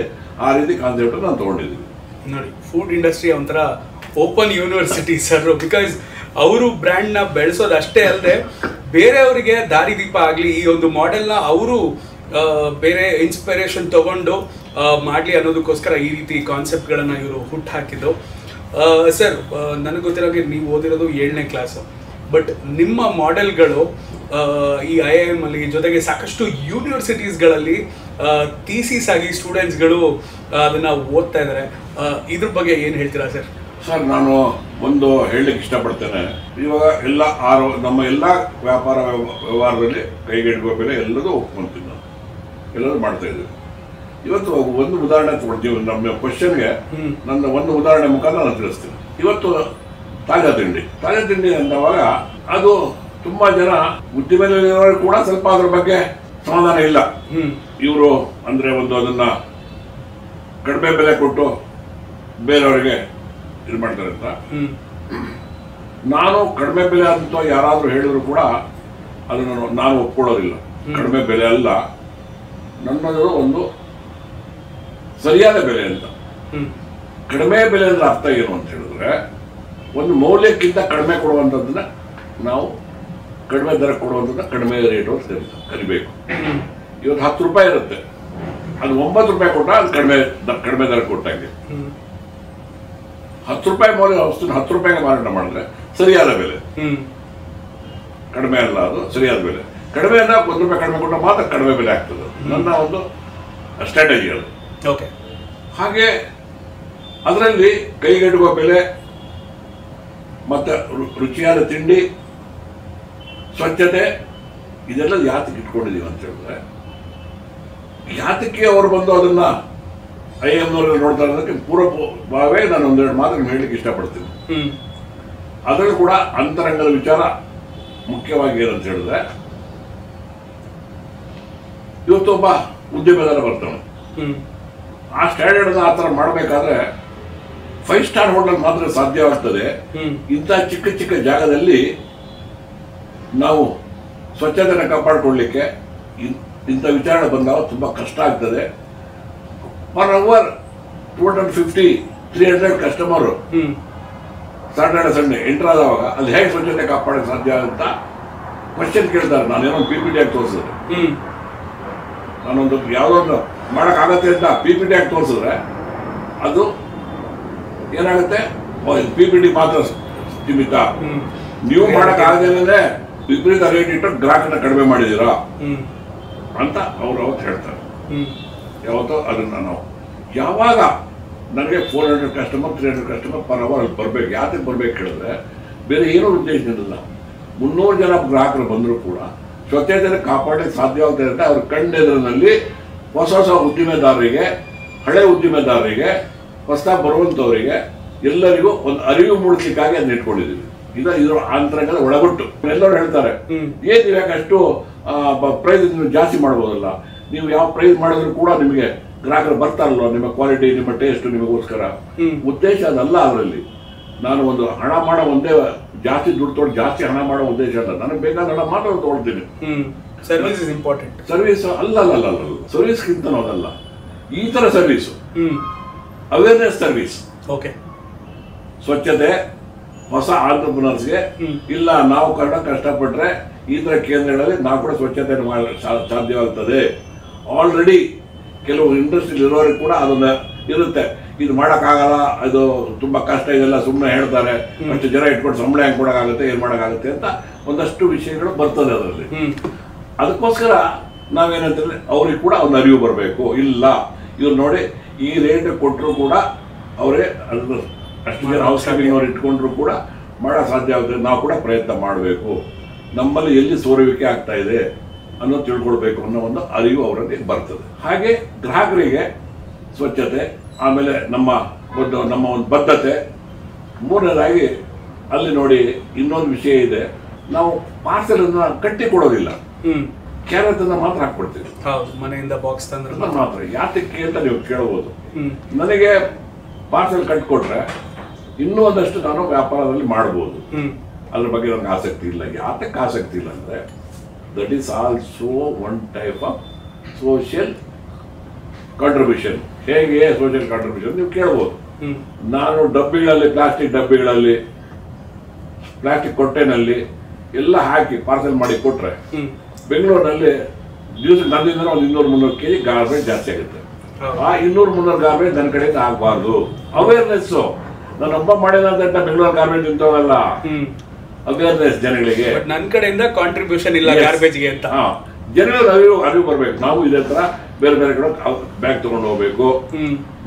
A: ಆ ರೀತಿ ಕಾನ್ಸೆಪ್ಟ್ ನಾನು ತಗೊಂಡಿದ್ದೀನಿ.
B: ನೋಡಿ, ಫುಡ್ ಇಂಡಸ್ಟ್ರಿ ಒಂಥರ ಓಪನ್ ಯೂನಿವರ್ಸಿಟಿ ಸರ್. ಬಿಕಾಸ್ ಅವರು ಬ್ರ್ಯಾಂಡ್ನ ಬೆಳೆಸೋದು ಅಷ್ಟೇ ಅಲ್ಲದೆ ಬೇರೆಯವರಿಗೆ ದಾರಿದೀಪ ಆಗಲಿ, ಈ ಒಂದು ಮಾಡೆಲ್ನ ಅವರು ಬೇರೆ ಇನ್ಸ್ಪಿರೇಷನ್ ತಗೊಂಡು ಮಾಡಲಿ ಅನ್ನೋದಕ್ಕೋಸ್ಕರ ಈ ರೀತಿ ಕಾನ್ಸೆಪ್ಟ್ಗಳನ್ನು ಇವರು ಹುಟ್ಟು ಹಾಕಿದ್ದು. ಸರ್, ನನಗೆ ಗೊತ್ತಿರೋಗೆ ನೀವು ಓದಿರೋದು 7ನೇ ಕ್ಲಾಸು, ಬಟ್ ನಿಮ್ಮ ಮಾಡೆಲ್ಗಳು ಈ IIM ಅಲ್ಲಿ ಜೊತೆಗೆ ಸಾಕಷ್ಟು ಯೂನಿವರ್ಸಿಟೀಸ್ಗಳಲ್ಲಿ ಥೀಸಿಸ್ ಆಗಿ ಸ್ಟೂಡೆಂಟ್ಸ್ಗಳು ಅದನ್ನು ಓದ್ತಾ ಇದ್ದಾರೆ. ಇದ್ರ ಬಗ್ಗೆ ಏನು ಹೇಳ್ತೀರಾ ಸರ್?
A: ಸರ್, ನಾನು ಒಂದು ಹೇಳಲಿಕ್ಕೆ ಇಷ್ಟಪಡ್ತೇನೆ. ಇವಾಗ ನಮ್ಮ ಎಲ್ಲ ವ್ಯಾಪಾರ ವ್ಯವಹಾರದಲ್ಲಿ ಕೈಗೆಟುಕುವ ಬೆಲೆ ಎಲ್ಲದೂ ಒಪ್ಕೊಂತೀನಿ, ನಾನು ಎಲ್ಲರೂ ಮಾಡ್ತಾ ಇದ್ದೀವಿ. ಇವತ್ತು ಒಂದು ಉದಾಹರಣೆ ಕೊಡ್ತೀವಿ. ನಮ್ಮ ಕ್ವಶನ್ಗೆ ನನ್ನ ಒಂದು ಉದಾಹರಣೆ ಮುಖಾಂತರ ನಾನು ತಿಳಿಸ್ತೀನಿ. ಇವತ್ತು ತಾಜಾ ತಿಂಡಿ ಅಂದವಾಗ ಅದು ತುಂಬಾ ಜನ ಉದ್ದಿಮೆಯಲ್ಲಿರೋರು ಕೂಡ ಸ್ವಲ್ಪ ಅದ್ರ ಬಗ್ಗೆ ಸಮಾಧಾನ ಇಲ್ಲ. ಇವರು ಅಂದ್ರೆ ಅದನ್ನ ಕಡಿಮೆ ಬೆಲೆ ಕೊಟ್ಟು ಬೇರೆಯವರಿಗೆ ಇದು ಮಾಡ್ತಾರೆ ಅಂತ. ನಾನು ಕಡಿಮೆ ಬೆಲೆ ಅಂತ ಯಾರಾದ್ರೂ ಹೇಳಿದ್ರು ಕೂಡ ಅದನ್ನು ನಾನು ಒಪ್ಕೊಳ್ಳೋದಿಲ್ಲ. ಕಡಿಮೆ ಬೆಲೆ ಅಲ್ಲ, ನನ್ನದು ಒಂದು ಸರಿಯಾದ ಬೆಲೆ ಅಂತ. ಕಡಿಮೆ ಬೆಲೆ ಅಂದ್ರೆ ಅರ್ಥ ಏನು ಅಂತ ಹೇಳಿದ್ರೆ, ಒಂದು ಮೌಲ್ಯಕ್ಕಿಂತ ಕಡಿಮೆ ಕೊಡುವಂಥದ್ದನ್ನ ನಾವು ಕಡಿಮೆ ದರ ಕೊಡುವಂಥದ್ದು ಕಡಿಮೆ ರೇಟ್ ಅಂತ ಕರಿಬೇಕು. ಇವತ್ತು 10 ರೂಪಾಯಿ ಇರುತ್ತೆ, ಅದು 9 ರೂಪಾಯಿ ಕೊಟ್ಟ ಅದು ಕಡಿಮೆ ದರ ಕೊಟ್ಟಂಗೆ. 10 ರೂಪಾಯಿ ಮೌಲ್ಯ ವಸ್ತುನ 10 ರೂಪಾಯಿಗೆ ಮಾರಾಟ ಮಾಡಿದ್ರೆ ಸರಿಯಾದ ಬೆಲೆ, ಕಡಿಮೆ ಅಲ್ಲ, ಅದು ಸರಿಯಾದ ಬೆಲೆ. ಕಡಿಮೆ ಅಂದ್ರೆ 1 ರೂಪಾಯಿ ಕಡಿಮೆ ಕೊಟ್ಟ ಮಾತ್ರ ಕಡಿಮೆ ಬೆಲೆ ಆಗ್ತದೆ. ನನ್ನ ಒಂದು ಸ್ಟ್ರಾಟಜಿ ಅದು.
B: ಓಕೆ.
A: ಹಾಗೆ ಅದರಲ್ಲಿ ಕೈಗೆಟುಕುವ ಬೆಲೆ ಮತ್ತೆ ರುಚಿಯಾದ ತಿಂಡಿ, ಸ್ವಚ್ಛತೆ, ಇದೆಲ್ಲ ಯಾತಕ್ಕೆ ಇಟ್ಕೊಂಡಿದೀವಿ ಅಂತ ಹೇಳಿದ್ರೆ, ಯಾತಕ್ಕೆ ಅವರು ಬಂದು ಅದನ್ನ IIMನವ್ರಿಗೆ ನೋಡ್ತಾ ಇರೋದಕ್ಕೆ ಪೂರ್ವಭಾವೇ ನಾನು 1-2 ಮಾತು ಹೇಳಲಿಕ್ಕೆ ಇಷ್ಟಪಡ್ತೀನಿ. ಅದರಲ್ಲೂ ಕೂಡ ಅಂತರಂಗದ ವಿಚಾರ ಮುಖ್ಯವಾಗಿ ಏನಂತ ಹೇಳಿದ್ರೆ, ಇವತ್ತು ಒಬ್ಬ ಉದ್ಯಮದಾರ ಬರ್ತಾನೆ, ಆ ಸ್ಟ್ಯಾಂಡರ್ಡ್ ಆ ಥರ ಮಾಡಬೇಕಾದ್ರೆ 5 ಸ್ಟಾರ್ ಹೋಟೆಲ್ ಮಾತ್ರ ಸಾಧ್ಯವಾಗ್ತದೆ. ಇಂಥ ಚಿಕ್ಕ ಚಿಕ್ಕ ಜಾಗದಲ್ಲಿ ನಾವು ಸ್ವಚ್ಛತೆಯನ್ನು ಕಾಪಾಡಿಕೊಳ್ಳಲಿಕ್ಕೆ ಇಂಥ ವಿಚಾರಣೆ ಬಂದಾಗ ತುಂಬ ಕಷ್ಟ ಆಗ್ತದೆ. Per hour 250-300 customer Saturday Sunday enter ಆದವಾಗ ಅಲ್ಲಿ ಹೇಗೆ ಸ್ವಚ್ಛತೆ ಕಾಪಾಡೋಕೆ ಸಾಧ್ಯ ಅಂತ ಕ್ವಶನ್ ಕೇಳ್ತಾರೆ. ನಾನೇನೋ PPT ಆಗಿ ತೋರಿಸಿದ್ರೆ, ನಾನೊಂದು ಯಾವುದೊಂದು ಮಾಡೋಕ್ಕಾಗತ್ತೆ ಅಂತ PPT ಆಗಿ ತೋರಿಸಿದ್ರೆ ಅದು ಏನಾಗುತ್ತೆ, PPT ಮಾತ್ರ ಸೀಮಿತ. ನೀವು ಮಾಡೋಕ್ಕಾಗದೇನೆ ವಿಪರೀತ ರೇಟ್ ಇಟ್ಟು ಗ್ರಾಹಕನ ಕಡಿಮೆ ಮಾಡಿದ್ದೀರಾ ಅಂತ ಅವ್ರು ಅವತ್ತು ಹೇಳ್ತಾರೆ. ಯಾವತ್ತೋ ಅದನ್ನ ನಾವು ಯಾವಾಗ ನನಗೆ 400 ಕಸ್ಟಮರ್ 300 ಕಸ್ಟಮರ್ ಪರ್ ಅವರ್ ಅಲ್ಲಿ ಬರಬೇಕು. ಯಾತಕ್ಕೆ ಬರಬೇಕು ಹೇಳಿದ್ರೆ ಬೇರೆ ಏನೋ ಉದ್ದೇಶ ಇರಲಿಲ್ಲ. 300 ಜನ ಗ್ರಾಹಕರು ಬಂದರೂ ಕೂಡ ಸ್ವಚ್ಛತೆಯನ್ನು ಕಾಪಾಡಲಿಕ್ಕೆ ಸಾಧ್ಯವಾಗ್ತದೆ ಅಂತ ಅವ್ರ ಕಣ್ಣೆದುರಿನಲ್ಲಿ ಹೊಸ ಹೊಸ ಉದ್ದಿಮೆದಾರರಿಗೆ, ಹಳೆ ಉದ್ದಿಮೆದಾರರಿಗೆ, ಹೊಸದಾಗಿ ಬರುವಂಥವರಿಗೆ ಎಲ್ಲರಿಗೂ ಒಂದು ಅರಿವು ಮೂಡಿಸ್ಲಿಕ್ಕಾಗಿ ಅದನ್ನ ಇಟ್ಕೊಂಡಿದ್ದೀವಿ. ಇದ್ರ ಆಂತರಂಗದ ಒಳಗೊಟ್ಟು ಎಲ್ಲರೂ ಹೇಳ್ತಾರೆ, ಏನ್ ನೀವು ಯಾಕೆ ಅಷ್ಟು ಪ್ರೈಸ್ ಜಾಸ್ತಿ ಮಾಡ್ಬೋದಲ್ಲ, ನೀವು ಯಾವ ಪ್ರೈಸ್ ಮಾಡಿದ್ರು ಕೂಡ ನಿಮಗೆ ಗ್ರಾಹಕರು ಬರ್ತಾರಲ್ವ, ನಿಮ್ಮ ಕ್ವಾಲಿಟಿ, ನಿಮ್ಮ ಟೇಸ್ಟ್ ನಿಮಗೋಸ್ಕರ. ಉದ್ದೇಶ ಅದಲ್ಲ. ಅದರಲ್ಲಿ ನಾನು ಒಂದು ಹಣ ಮಾಡೋ ಒಂದೇ, ಜಾಸ್ತಿ ದುಡ್ಡು ತೊಗೊಂಡು ಜಾಸ್ತಿ ಹಣ ಮಾಡೋ ಉದ್ದೇಶ ಅಲ್ಲ. ನನಗೆ ಬೇಕಾದ ಹಣ ಮಾತ್ರ ತೊಗೊಳ್ತೀನಿ.
B: Service is important.
A: ಸರ್ವಿಸ್ ಅಲ್ಲ, ಸರ್ವಿಸ್ಗಿಂತ ಅದಲ್ಲ, ಈ ತರ ಸರ್ವಿಸು, ಅವೇರ್ನೆಸ್ ಸರ್ವಿಸ್. ಓಕೆ, ಸ್ವಚ್ಛತೆ ಹೊಸ ಆಂಟ್ರಪ್ರನರ್ಸ್ಗೆ ಇಲ್ಲ, ನಾವು ಕಷ್ಟಪಟ್ರೆ ಈ ತರ ಕೇಂದ್ರಗಳಲ್ಲಿ ನಾವು ಕೂಡ ಸ್ವಚ್ಛತೆಯನ್ನು ಸಾಧ್ಯವಾಗ್ತದೆ. ಆಲ್ರೆಡಿ ಕೆಲವು ಇಂಡಸ್ಟ್ರಿ ಇರೋರಿಗೆ ಕೂಡ ಅದನ್ನ ಇರುತ್ತೆ, ಇದು ಮಾಡೋಕ್ಕಾಗಲ್ಲ, ಅದು ತುಂಬಾ ಕಷ್ಟ, ಇದೆಲ್ಲ ಸುಮ್ಮನೆ ಹೇಳ್ತಾರೆ, ಅಷ್ಟು ಜನ ಇಟ್ಕೊಂಡು ಸಂಬಳ ಹೆಂಗ್ ಕೊಡೋಕ್ಕಾಗುತ್ತೆ, ಏನ್ ಮಾಡೋಕ್ಕಾಗುತ್ತೆ ಅಂತ ಒಂದಷ್ಟು ವಿಷಯಗಳು ಬರ್ತದೆ ಅದರಲ್ಲಿ. ಅದಕ್ಕೋಸ್ಕರ ನಾವೇನಂತಂದ್ರೆ ಅವ್ರಿಗೆ ಕೂಡ ಒಂದು ಅರಿವು ಬರಬೇಕು. ಇಲ್ಲ, ಇವ್ರು ನೋಡಿ ಈ ರೇಟ್ ಕೊಟ್ಟರು ಕೂಡ ಅವರೇ ಅಷ್ಟು ಜನ ಔಷಧಿನವ್ರು ಇಟ್ಕೊಂಡ್ರು ಕೂಡ ಮಾಡೋ ಸಾಧ್ಯ ಆಗುತ್ತೆ. ನಾವು ಕೂಡ ಪ್ರಯತ್ನ ಮಾಡಬೇಕು, ನಮ್ಮಲ್ಲಿ ಎಲ್ಲಿ ಸೋರುವಿಕೆ ಆಗ್ತಾ ಇದೆ ಅನ್ನೋ ತಿಳ್ಕೊಳ್ಬೇಕು ಅನ್ನೋ ಒಂದು ಅರಿವು ಅವರಲ್ಲಿ ಬರ್ತದೆ. ಹಾಗೆ ಗ್ರಾಹಕರಿಗೆ ಸ್ವಚ್ಛತೆ, ಆಮೇಲೆ ನಮ್ಮ ಒಂದು ಬದ್ಧತೆ. ಮೂರನೇದಾಗಿ ಅಲ್ಲಿ ನೋಡಿ ಇನ್ನೊಂದು ವಿಷಯ ಇದೆ, ನಾವು ಪಾರ್ಸೆಲ್ ಅನ್ನ ಕಟ್ಟಿ ಕೊಡೋದಿಲ್ಲ, ಕ್ಯಾರೆಟ್ ಅನ್ನ ಮಾತ್ರ ಹಾಕ್ಕೊಡ್ತೀವಿ.
B: ಮನೆಯಿಂದ ಬಾಕ್ಸ್ ತಂದ್ರೆ
A: ಮಾತ್ರ. ಯಾತಕ್ಕೆ ಅಂತ ನೀವು ಕೇಳಬಹುದು. ನನಗೆ ಪಾರ್ಸೆಲ್ ಕಟ್ಕೊಟ್ರೆ ಇನ್ನೂ ಒಂದಷ್ಟು ನಾನು ವ್ಯಾಪಾರದಲ್ಲಿ ಮಾಡಬಹುದು, ಅದ್ರ ಬಗ್ಗೆ ನನಗೆ ಆಸಕ್ತಿ ಇಲ್ಲ. ಯಾತಕ್ಕೆ ಆಸಕ್ತಿ ಇಲ್ಲ ಅಂದ್ರೆ, that is also one type of social contribution. ಹೇಗೆ ಸೋಷಿಯಲ್ ಕಾಂಟ್ರಿಬ್ಯೂಷನ್ ನೀವು ಕೇಳ್ಬೋದು. ನಾನು ಡಬ್ಬಿಗಳಲ್ಲಿ, ಪ್ಲಾಸ್ಟಿಕ್ ಡಬ್ಬಿಗಳಲ್ಲಿ, ಪ್ಲಾಸ್ಟಿಕ್ ಕೊಟ್ಟೆನಲ್ಲಿ ಎಲ್ಲ ಹಾಕಿ ಪಾರ್ಸೆಲ್ ಮಾಡಿ ಕೊಟ್ರೆ ಬೆಂಗಳೂರಿನಲ್ಲಿ ದಿವಸ ನನ್ನಿಂದ ಒಂದು 200-300 kg ಗಾರ್ಬೇಜ್ ಜಾಸ್ತಿ ಆಗುತ್ತೆ. ಆ 200-300 ಗಾರ್ಬೇಜ್ ನನ್ನ ಕಡೆಯಿಂದ ಆಗಬಾರ್ದು. ಅವೇರ್ನೆಸ್, ನಾನೊಬ್ಬ ಮಾಡಿದಂತ ಬೆಂಗಳೂರು ಗಾರ್ಬೇಜ್ ನಿಂತೋಗಲ್ಲ. ಅವೇರ್ನೆಸ್ ಜನಗಳಿಗೆ,
B: ನನ್ನ ಕಡೆಯಿಂದ ಕಾಂಟ್ರಿಬ್ಯೂಷನ್ ಇಲ್ಲ ಗಾರ್ಬೇಜ್ಗೆ ಅಂತ.
A: ಜನಗಳಿಗೆ ಅರಿವು ಬರ್ಬೇಕು. ನಾವು ಇದೇ ತರ ಬೇರೆ ಬೇರೆ ಕಡೆ ಬ್ಯಾಗ್ ತಗೊಂಡು ಹೋಗ್ಬೇಕು,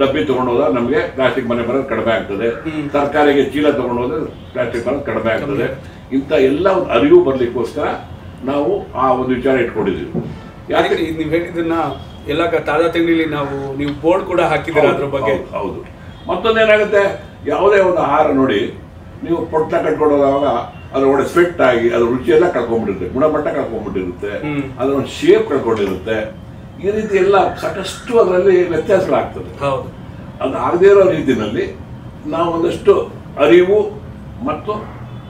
A: ಡಬ್ಬಿ ತಗೊಂಡು ಹೋದ್ರೆ ನಮ್ಗೆ ಪ್ಲಾಸ್ಟಿಕ್ ಮನೆ ಬರೋದು ಕಡಿಮೆ ಆಗ್ತದೆ, ತರಕಾರಿಗೆ ಚೀಲ ತಗೊಂಡು ಹೋದ್ರೆ ಪ್ಲಾಸ್ಟಿಕ್ ಬರೋದು ಕಡಿಮೆ ಆಗ್ತದೆ. ಇಂಥ ಎಲ್ಲ ಒಂದು ಅರಿವು ಬರ್ಲಿಕ್ಕೋಸ್ಕರ ನಾವು ಆ ಒಂದು ವಿಚಾರ ಇಟ್ಕೊಂಡಿದ್ದೀವಿ.
B: ಯಾಕೆ ನೀವು ಹೇಳಿದ್ದನ್ನ ಎಲ್ಲ ತಾಜಾ ತಿಂಡಿಲಿ ನೀವು ಬೋರ್ಡ್ ಕೂಡ ಹಾಕಿದ್ದೀರಾ ಅದ್ರ ಬಗ್ಗೆ.
A: ಹೌದು. ಮತ್ತೊಂದೇನಾಗುತ್ತೆ, ಯಾವುದೇ ಒಂದು ಆಹಾರ ನೋಡಿ, ನೀವು ಪೊಟ್ಟ ಕಟ್ಕೊಂಡು ಹೋದಾಗ ಅದ್ರ ಒಳ್ಳೆ ಸ್ವೆಟ್ ಆಗಿ ಅದ್ರ ರುಚಿಯೆಲ್ಲ ಕಳ್ಕೊಂಡ್ಬಿಟ್ಟಿರುತ್ತೆ, ಗುಣಮಟ್ಟ ಕಳ್ಕೊಂಡ್ಬಿಟ್ಟಿರುತ್ತೆ, ಅದ್ರ ಒಂದು ಶೇಪ್ ಕಳ್ಕೊಂಡಿರುತ್ತೆ. ಈ ರೀತಿ ಎಲ್ಲ ಸಾಕಷ್ಟು ಅದರಲ್ಲಿ ವ್ಯತ್ಯಾಸಗಳಾಗ್ತದೆ. ಅದು ಆಗದೇ ಇರೋ ರೀತಿಯಲ್ಲಿ ನಾವು ಒಂದಷ್ಟು ಅರಿವು ಮತ್ತು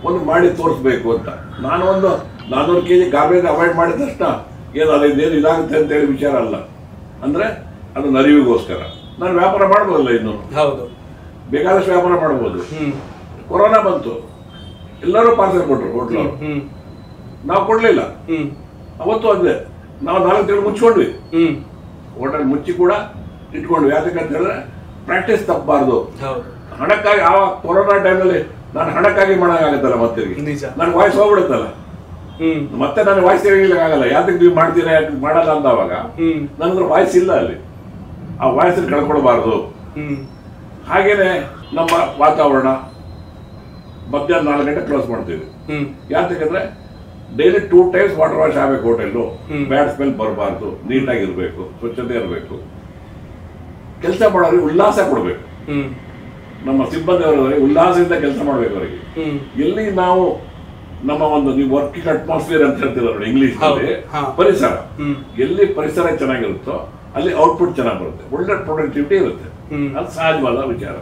A: ಒಂದು ಮಾಡಿ ತೋರಿಸ್ಬೇಕು ಅಂತ. ನಾನು ಒಂದು 400 kg ಗಾರ್ಬೇಜ್ ಅವಾಯ್ಡ್ ಮಾಡಿದ ತಕ್ಷಣ ಏನು ಅದೇನು ಇದಾಗುತ್ತೆ ಅಂತ ಹೇಳಿ ವಿಚಾರ ಅಲ್ಲ. ಅಂದ್ರೆ ಅದನ್ನ ಅರಿವಿಗೋಸ್ಕರ ನಾನು ವ್ಯಾಪಾರ ಮಾಡ್ಬೋದಲ್ಲ, ಇನ್ನು ಬೇಕಾದಷ್ಟು ವ್ಯಾಪಾರ ಮಾಡ್ಬೋದು. ಕೊರೋನಾ ಬಂತು, ಎಲ್ಲರೂ ಪಾರ್ಸೆಲ್ ಕೊಟ್ಟರು ಹೋಟ್ಲವರು, ನಾವು ಕೊಡ್ಲಿಲ್ಲ. ಅವತ್ತು ಅದೇ ನಾವು 4 ತಿಂಗಳು ಮುಚ್ಕೊಂಡ್ವಿ, ಹೋಟೆಲ್ ಮುಚ್ಚಿ ಕೂಡ ಇಟ್ಕೊಂಡ್ವಿ. ಯಾಕಂತ ಹೇಳಿದ್ರೆ ಪ್ರಾಕ್ಟೀಸ್ ತಪ್ಪಬಾರ್ದು. ಹಣಕ್ಕಾಗಿ ಆ ಕೊರೋನಾ ಟೈಮಲ್ಲಿ ನಾನು ಹಣಕ್ಕಾಗಿ ಮಾಡೋಕ್ಕಾಗತ್ತಲ್ಲ, ಮತ್ತೆ ನನ್ ವಾಯ್ಸ್ ಹೋಗ್ಬಿಡುತ್ತಲ್ಲ, ಮತ್ತೆ ನಾನು ವಾಯ್ಸ್ ತೆಗಿಲಿಕ್ಕಾಗಲ್ಲ. ಯಾತಕ್ಕೆ ನೀವು ಮಾಡ್ತೀರಾ, ಯಾಕೆ ಮಾಡಲ್ಲ ಅಂತ ಅವಾಗ ನನ್ಗೆ ವಾಯ್ಸ್ ಇಲ್ಲ ಅಲ್ಲಿ. ಆ ವಾಯ್ಸ್ ಕಳ್ಕೊಳ್ಬಾರ್ದು. ಹಾಗೇನೆ ನಮ್ಮ ವಾತಾವರಣ ಮಧ್ಯಾಹ್ನ 4 ಗಂಟೆ ಕ್ಲೋಸ್ ಮಾಡ್ತೀವಿ. ಯಾಕಂದ್ರೆ ಡೈಲಿ 2 times ವಾಟರ್ ವಾಶ್ ಆಗ್ಬೇಕು ಹೋಟೆಲ್ಲು. ಬ್ಯಾಡ್ ಸ್ಮೆಲ್ ಬರಬಾರ್ದು, ನೀಟಾಗಿರ್ಬೇಕು, ಸ್ವಚ್ಛತೆ ಇರಬೇಕು. ಕೆಲಸ ಮಾಡೋರಿಗೆ ಉಲ್ಲಾಸ ಕೊಡ್ಬೇಕು. ನಮ್ಮ ಸಿಬ್ಬಂದಿಯವರಿಗೆ ಉಲ್ಲಾಸದಿಂದ ಕೆಲಸ ಮಾಡ್ಬೇಕು ಅವರಿಗೆ. ಎಲ್ಲಿ ನಾವು ನಮ್ಮ ಒಂದು ನೀವು ವರ್ಕಿಂಗ್ ಅಟ್ಮಾಸ್ಫಿಯರ್ ಅಂತ ಹೇಳ್ತೀರ ನೋಡಿ ಇಂಗ್ಲಿಷ್ ನಲ್ಲಿ, ಪರಿಸರ, ಎಲ್ಲಿ ಪರಿಸರ ಚೆನ್ನಾಗಿರುತ್ತೋ ಅಲ್ಲಿ ಔಟ್ಪುಟ್ ಚೆನ್ನಾಗಿ ಬರುತ್ತೆ, ಒಳ್ಳೆ ಪ್ರೊಡಕ್ಟಿವಿಟಿ ಇರುತ್ತೆ. ಅದು ಸಹಜವಾದ ವಿಚಾರ.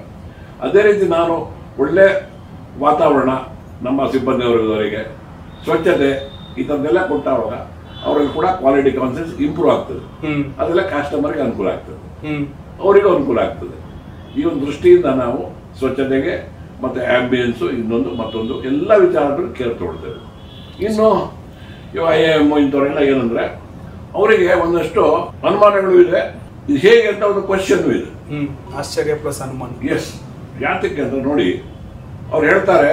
A: ಅದೇ ರೀತಿ ನಾನು ಒಳ್ಳೆ ವಾತಾವರಣ ನಮ್ಮ ಸಿಬ್ಬಂದಿಯವರಿಗೆ, ಸ್ವಚ್ಛತೆ ಈ ಥರದ್ದೆಲ್ಲ ಕೊಟ್ಟಾಗ ಅವ್ರಿಗೆ ಕೂಡ ಕ್ವಾಲಿಟಿ ಕಾನ್ಸೆಪ್ಟ್ ಇಂಪ್ರೂವ್ ಆಗ್ತದೆ. ಅದೆಲ್ಲ ಕಸ್ಟಮರ್ಗೆ ಅನುಕೂಲ ಆಗ್ತದೆ, ಅವರಿಗೂ ಅನುಕೂಲ ಆಗ್ತದೆ. ಈ ಒಂದು ದೃಷ್ಟಿಯಿಂದ ನಾವು ಸ್ವಚ್ಛತೆಗೆ ಮತ್ತೆ ಆಂಬಿಯನ್ಸು, ಇನ್ನೊಂದು ಮತ್ತೊಂದು ಎಲ್ಲ ವಿಚಾರಗಳು ಕೇರ್ ತಗೊಳ್ತೇವೆ. ಇನ್ನು IIM ಇಂಥವರೆಲ್ಲ ಏನಂದ್ರೆ ಅವರಿಗೆ ಒಂದಷ್ಟು ಅನುಮಾನಗಳು ಇದೆ. ಇದು ಹೇಗೆ ಅಂತ ಒಂದು ಕ್ವಶನ್ ಇದೆ,
B: ಆಶ್ಚರ್ಯ ಪ್ಲಸ್ ಅನುಮಾನ.
A: ಎಸ್. ಯಾತಕ್ಕೆ ಅಂತ ನೋಡಿ, ಅವ್ರು ಹೇಳ್ತಾರೆ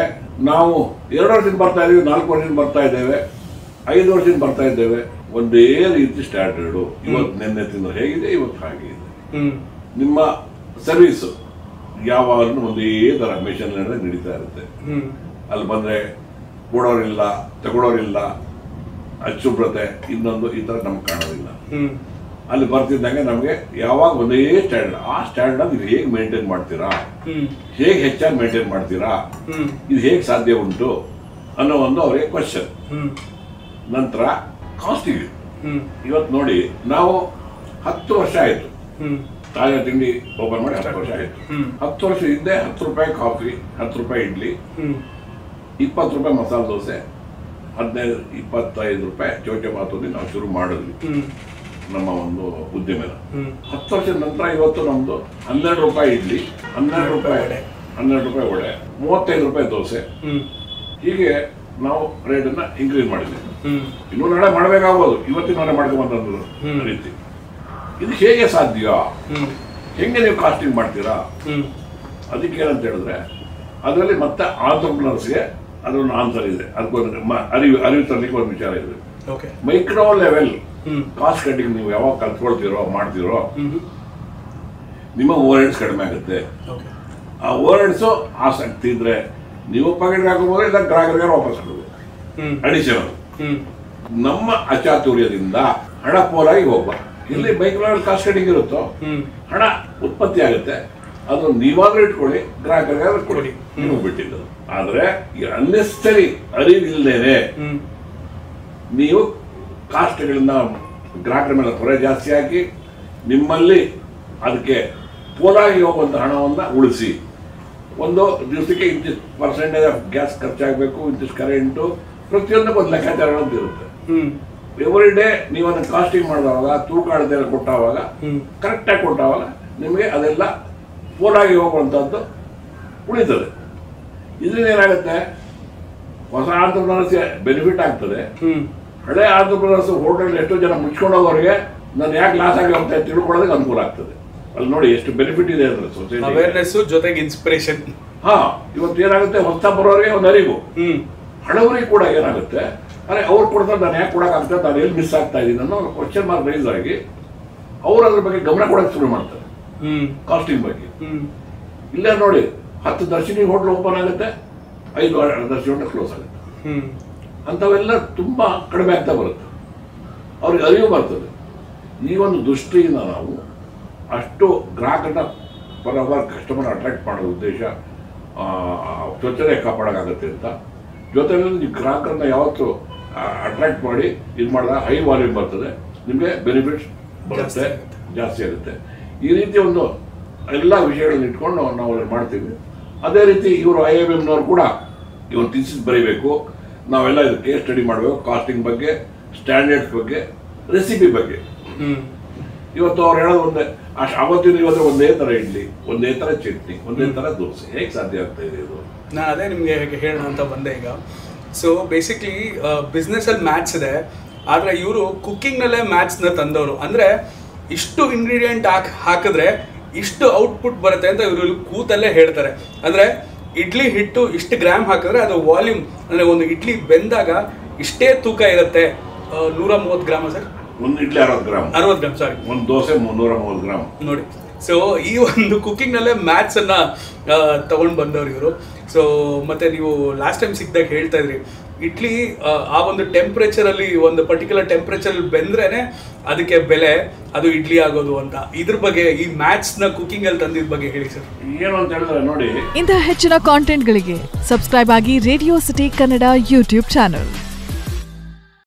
A: ನಾವು 2 ವರ್ಷದಿಂದ ಬರ್ತಾ ಇದ್ದೀವಿ, 4 ವರ್ಷದಿಂದ ಬರ್ತಾ ಇದ್ದೇವೆ, 5 ವರ್ಷದಿಂದ ಬರ್ತಾ ಇದ್ದೇವೆ, ಒಂದೇ ರೀತಿ ಸ್ಟ್ಯಾಂಡರ್ಡು. ಇವತ್ತು ನಿನ್ನೆ ತಿನ್ನೋ ಹೇಗಿದೆ, ಇವತ್ತು ಹಾಗೆ ಇದೆ. ನಿಮ್ಮ ಸರ್ವಿಸ್ ಯಾವಾಗಲೂ ಒಂದೇ ತರ ಮಿಷನ್ ನಡೀತಾ ಇರುತ್ತೆ. ಅಲ್ಲಿ ಬಂದ್ರೆ ಕೊಡೋರಿಲ್ಲ, ತಗೊಳೋರಿಲ್ಲ, ಅಶುಭ್ರತೆ ಇನ್ನೊಂದು ಈ ಥರ ನಮ್ಗೆ ಕಾಣೋದಿಲ್ಲ. ಅಲ್ಲಿ ಬರ್ತಿದ್ದಂಗೆ ನಮಗೆ ಯಾವಾಗ ಒಂದೇ ಸ್ಟ್ಯಾಂಡರ್ಡ್, ಆ ಸ್ಟ್ಯಾಂಡರ್ಡ್ ನೀವು ಹೇಗೆ ಮೇಂಟೈನ್ ಮಾಡ್ತೀರಾ, ಹೇಗೆ ಹೆಚ್ಚಾಗಿ ಮೇಂಟೈನ್ ಮಾಡ್ತೀರಾ, ಇದು ಹೇಗೆ ಸಾಧ್ಯ ಉಂಟು ಅನ್ನೋ ಒಂದು ಅವರಿಗೆ ಕ್ವಶನ್. ನಂತರ ಕಾಸ್ಟಿಗೆ ಇವತ್ತು ನೋಡಿ, ನಾವು 10 ವರ್ಷ ಆಯಿತು ತಾಜಾ ತಿಂಡಿ ಓಪನ್ ಮಾಡಿ 10 ವರ್ಷ ಆಯಿತು. 10 ವರ್ಷ ಹಿಂದೆ 10 ರೂಪಾಯಿ ಕಾಫಿ, 10 ರೂಪಾಯಿ ಇಡ್ಲಿ, 20 ರೂಪಾಯಿ ಮಸಾಲೆ ದೋಸೆ, 15-25 ರೂಪಾಯಿ ಚೌಚೆ ಬಾತಲ್ಲಿ ನಾವು ಶುರು ಮಾಡಿದ್ವಿ ನಮ್ಮ ಒಂದು ಉದ್ಯಮನ. 10 ವರ್ಷದ ನಂತರ ಇವತ್ತು ನಮ್ದು 12 ರೂಪಾಯಿ ಇಡ್ಲಿ, 12 ರೂಪಾಯಿ ವಡೆ, 35 ರೂಪಾಯಿ ದೋಸೆ, ಹೀಗೆ ನಾವು ರೇಟನ್ನ ಇನ್ಕ್ರೀಸ್ ಮಾಡಿದ್ವಿ. ಇನ್ನೂ ನಾಳೆ ಮಾಡಬೇಕಾಗ್ಬೋದು, ಇವತ್ತಿನ ನಾಳೆ ಮಾಡ್ಕೊಂಬಂತಂದ್ರು ರೀತಿ. ಇದು ಹೇಗೆ ಸಾಧ್ಯ, ಹೆಂಗೆ ನೀವು ಕಾಸ್ಟಿಂಗ್ ಮಾಡ್ತೀರಾ? ಅದಕ್ಕೆ ಏನಂತ ಹೇಳಿದ್ರೆ, ಅದರಲ್ಲಿ ಮತ್ತೆ ಆಂಟ್ರಪ್ರನರ್ಸ್ಗೆ ಅದೊಂದು ಆನ್ಸರ್ ಇದೆ. ಅದಕ್ಕೊಂದು ಅರಿವು ತರಲಿಕ್ಕೆ ಒಂದು ವಿಚಾರ ಇದೆ. ಮೈಕ್ರೋ ಲೆವೆಲ್ ಕಾಸ್ಟ್ ಕಟ್ಟಿಂಗ್ ನೀವು ಯಾವಾಗ ಕಲ್ತ್ಕೊಳ್ತೀರೋ ಮಾಡ್ತೀರೋ, ನಿಮ್ಮ ಓವರ್ ಹೆಡ್ಸ್ ಕಡಿಮೆ ಆಗುತ್ತೆ. ಆ ಓವರ್ ಹೆಡ್ಸು ಆಸಕ್ತಿ ಇದ್ರೆ ನೀವು ಪಾಕೆಟ್ಗೆ ಹಾಕೋಬಹುದು, ಇಲ್ಲ ಗ್ರಾಹಕರಿಗೆ ವಾಪಸ್ ಹಾಕೋದು ಅಡಿಷನಲ್. ನಮ್ಮ ಅಚಾತುರ್ಯದಿಂದ ಹಣ ಪೋಲಾಗಿ ಹೋಗ್ಬಾರ್ದು. ಇಲ್ಲಿ ಮೈಕ್ರೋ ಲೆವೆಲ್ ಕಾಸ್ಟ್ ಕಟ್ಟಿಂಗ್ ಇರುತ್ತೋ ಹಣ ಉತ್ಪತ್ತಿ ಆಗುತ್ತೆ, ಅದು ನೀವಾದ್ರೂ ಇಟ್ಕೊಳ್ಳಿ, ಗ್ರಾಹಕರಿಗೆ ಕೊಡಿ, ನೀವು ಬಿಟ್ಟಿದ್ದು. ಆದ್ರೆ ಈ ಅನ್ನೆಸರಿ ಅರಿವಿಲ್ಲದೇನೆ ನೀವು ಕಾಸ್ಟ್ಗಳಿಂದ ಗ್ರಾಹಕರ ಮೇಲೆ ಹೊರೆ ಜಾಸ್ತಿ ಹಾಕಿ ನಿಮ್ಮಲ್ಲಿ ಅದಕ್ಕೆ ಪೋಲಾಗಿ ಹೋಗುವಂಥ ಹಣವನ್ನು ಉಳಿಸಿ, ಒಂದು ದಿವಸಕ್ಕೆ ಇಂತಿಷ್ಟು ಪರ್ಸೆಂಟೇಜ್ ಆಫ್ ಗ್ಯಾಸ್ ಖರ್ಚಾಗಬೇಕು, ಇಂತಿಷ್ಟು ಕರೆಂಟು, ಪ್ರತಿಯೊಂದಕ್ಕೂ ಒಂದು ಲೆಕ್ಕಾಚಾರ ಅಂತ ಇರುತ್ತೆ. ಎವ್ರಿ ಡೇ ನೀವು ಅದನ್ನು ಕಾಸ್ಟಿಂಗ್ ಮಾಡಿದವಾಗ, ತೂಕ ಅಳತೆ ಕೊಟ್ಟಾಗ, ಕರೆಕ್ಟಾಗಿ ಕೊಟ್ಟಾಗ ನಿಮಗೆ ಅದೆಲ್ಲ ಪೋಲಾಗಿ ಹೋಗುವಂಥದ್ದು ಉಳಿತದೆ. ಇದರಿಂದ ಏನಾಗುತ್ತೆ, ಹೊಸ ಆಂಟ್ರಪ್ರನರ್ಸ್ಗೆ ಬೆನಿಫಿಟ್ ಆಗ್ತದೆ. ಹಳೆ ಆಂಟ್ರಪ್ರನರ್ಸ್ ಹೋಟೆಲ್ ಎಷ್ಟೋ ಜನ ಮುಚ್ಕೊಂಡು ಹೋಗೋರಿಗೆ ನಾನು ಯಾಕೆ ಲಾಸ್ ಆಗಿ ಹೋಗ್ತಾ ತಿಳ್ಕೊಳ್ಳೋದಕ್ಕೆ ಅನುಕೂಲ ಆಗ್ತದೆ. ಅಲ್ಲಿ ನೋಡಿ ಎಷ್ಟು ಬೆನಿಫಿಟ್ ಇದೆ ಅಂದ್ರೆ ಸೊಸೈಟಿ ಅವೇರ್ನೆಸ್ ಜೊತೆಗೆ ಇನ್ಸ್ಪಿರೇಷನ್. ಇವತ್ತು ಏನಾಗುತ್ತೆ, ಹೊಸ ಬರೋರಿಗೆ ಒಂದು ಅರಿವು, ಹಳವರಿಗೆ ಕೂಡ ಏನಾಗುತ್ತೆ, ಅರೆ ಅವ್ರು ಕೊಡ್ತಾರೆ ನಾನು ಯಾಕೆ ಕೊಡೋಕ್ಕಾಗ್ತದೆ, ನಾನು ಎಲ್ಲಿ ಮಿಸ್ ಆಗ್ತಾ ಇದ್ದೀನಿ ಅನ್ನೋ ಕ್ವಶನ್ ಮಾರ್ಕ್ ರೈಸ್ ಆಗಿ ಅವ್ರು ಅದ್ರ ಬಗ್ಗೆ ಗಮನ ಕೊಡೋಕೆ ಶುರು ಮಾಡ್ತಾರೆ ಕಾಸ್ಟಿಂಗ್ ಬಗ್ಗೆ. ಇಲ್ಲೇ ನೋಡಿ 10 ದರ್ಶಿನಿ ಹೋಟ್ಲ್ ಓಪನ್ ಆಗುತ್ತೆ, 5 ದರ್ಶಿನಿ ಹೋಟ್ಲ್ ಕ್ಲೋಸ್ ಆಗುತ್ತೆ. ಅಂಥವೆಲ್ಲ ತುಂಬ ಕಡಿಮೆ ಆಗ್ತಾ ಬರುತ್ತೆ, ಅವ್ರಿಗೆ ಅರಿವು ಬರ್ತದೆ. ಈ ಒಂದು ದೃಷ್ಟಿಯಿಂದ ನಾವು ಅಷ್ಟು ಗ್ರಾಹಕನ ಪರವಾಗಿ ಕಸ್ಟಮರ್ ಅಟ್ರಾಕ್ಟ್ ಮಾಡೋ ಉದ್ದೇಶ ಸ್ವಚ್ಛತೆ ಕಾಪಾಡೋಕ್ಕಾಗತ್ತೆ ಅಂತ. ಜೊತೆಯಲ್ಲಿ ನೀವು ಗ್ರಾಹಕರನ್ನ ಯಾವತ್ತು ಅಟ್ರಾಕ್ಟ್ ಮಾಡಿ ಇದು ಮಾಡಿದಾಗ ಹೈ ವಾಲ್ಯೂಮ್ ಬರ್ತದೆ, ನಿಮಗೆ ಬೆನಿಫಿಟ್ಸ್ ಬರುತ್ತೆ, ಜಾಸ್ತಿ ಆಗುತ್ತೆ. ಈ ರೀತಿ ಒಂದು ಎಲ್ಲ ವಿಷಯಗಳನ್ನ ಇಟ್ಕೊಂಡು ನಾವು ಮಾಡ್ತೀವಿ. ಅದೇ ರೀತಿ ಇವರು IIMನವ್ರು ಕೂಡ ಇವತ್ತು ಥೀಸಿಸ್ ಬರೀಬೇಕು, ನಾವೆಲ್ಲ ಇದು ಕೇಸ್ ಸ್ಟಡಿ ಮಾಡಬೇಕು, ಕಾಸ್ಟಿಂಗ್ ಬಗ್ಗೆ, ಸ್ಟ್ಯಾಂಡರ್ಡ್ಸ್ ಬಗ್ಗೆ, ರೆಸಿಪಿ ಬಗ್ಗೆ. ಇವತ್ತು ಅವ್ರು ಹೇಳೋದು ಒಂದೇ, ಅವತ್ತಿನ ಇವತ್ತು ಒಂದೇ ಥರ ಇಡ್ಲಿ, ಒಂದೇ ಥರ ಚಟ್ನಿ, ಒಂದೇ ಥರ ದೋಸೆ, ಹೇಗೆ ಸಾಧ್ಯ ಆಗ್ತಾ ಇದೆ ಇದು?
B: ನಾನು ಅದೇ ನಿಮಗೆ ಹೇಳೋಣ ಅಂತ ಬಂದೆ ಈಗ. ಸೊ ಬೇಸಿಕ್ಲಿ ಬಿಸ್ನೆಸ್ಸಲ್ಲಿ ಮ್ಯಾಥ್ಸ್ ಇದೆ, ಆದರೆ ಇವರು ಕುಕ್ಕಿಂಗ್ನಲ್ಲೇ ಮ್ಯಾಥ್ಸ್ನ ತಂದವರು. ಅಂದರೆ ಇಷ್ಟು ಇಂಗ್ರೀಡಿಯೆಂಟ್ ಹಾಕಿದ್ರೆ ಇಷ್ಟು ಔಟ್ಪುಟ್ ಬರುತ್ತೆ ಅಂತ ಇವರು ಕೂತಲ್ಲೇ ಹೇಳ್ತಾರೆ. ಅಂದರೆ ಇಡ್ಲಿ ಹಿಟ್ಟು ಇಷ್ಟು ಗ್ರಾಮ್ ಹಾಕಿದ್ರೆ ಅದು ವಾಲ್ಯೂಮ್, ಅಂದರೆ ಒಂದು ಇಡ್ಲಿ ಬೆಂದಾಗ ಇಷ್ಟೇ ತೂಕ ಇರುತ್ತೆ. 130 ಗ್ರಾಮ ಸರ್,
A: ಒಂದು ಇಡ್ಲಿ 60 ಗ್ರಾಮ್,
B: ಸಾರಿ,
A: ಒಂದು ದೋಸೆ 330 ಗ್ರಾಮ್
B: ನೋಡಿ. ಸೊ ಈ ಒಂದು ಕುಕ್ಕಿಂಗ್ನಲ್ಲೇ ಮ್ಯಾಥ್ಸನ್ನು ತಗೊಂಡು ಬಂದವರು ಇವರು. ಸೊ ಮತ್ತೆ ನೀವು ಲಾಸ್ಟ್ ಟೈಮ್ ಸಿಕ್ಕಿದಾಗ ಹೇಳ್ತಾ ಇದ್ರಿ, ಇಡ್ಲಿ ಆ ಒಂದು ಟೆಂಪ್ರೇಚರಲ್ಲಿ, ಒಂದು ಪರ್ಟಿಕ್ಯುಲರ್ ಟೆಂಪ್ರೇಚರ್ ಬೆಂದ್ರೇನೆ ಅದಕ್ಕೆ ಬೆಲೆ, ಅದು ಇಡ್ಲಿ ಆಗೋದು ಅಂತ. ಇದ್ರ ಬಗ್ಗೆ ಈ ಮ್ಯಾಥ್ಸ್ನ ಕುಕ್ಕಿಂಗಲ್ಲಿ ತಂದಿದ್ದ ಬಗ್ಗೆ ಹೇಳಿ ಸರ್.
A: ಏನು ಅಂತ ಹೇಳಿದ್ರೆ ನೋಡಿ,
C: ಇಂತಹ ಹೆಚ್ಚಿನ ಕಾಂಟೆಂಟ್ಗಳಿಗೆ ಸಬ್ಸ್ಕ್ರೈಬ್ ಆಗಿ radio city Kannada YouTube channel.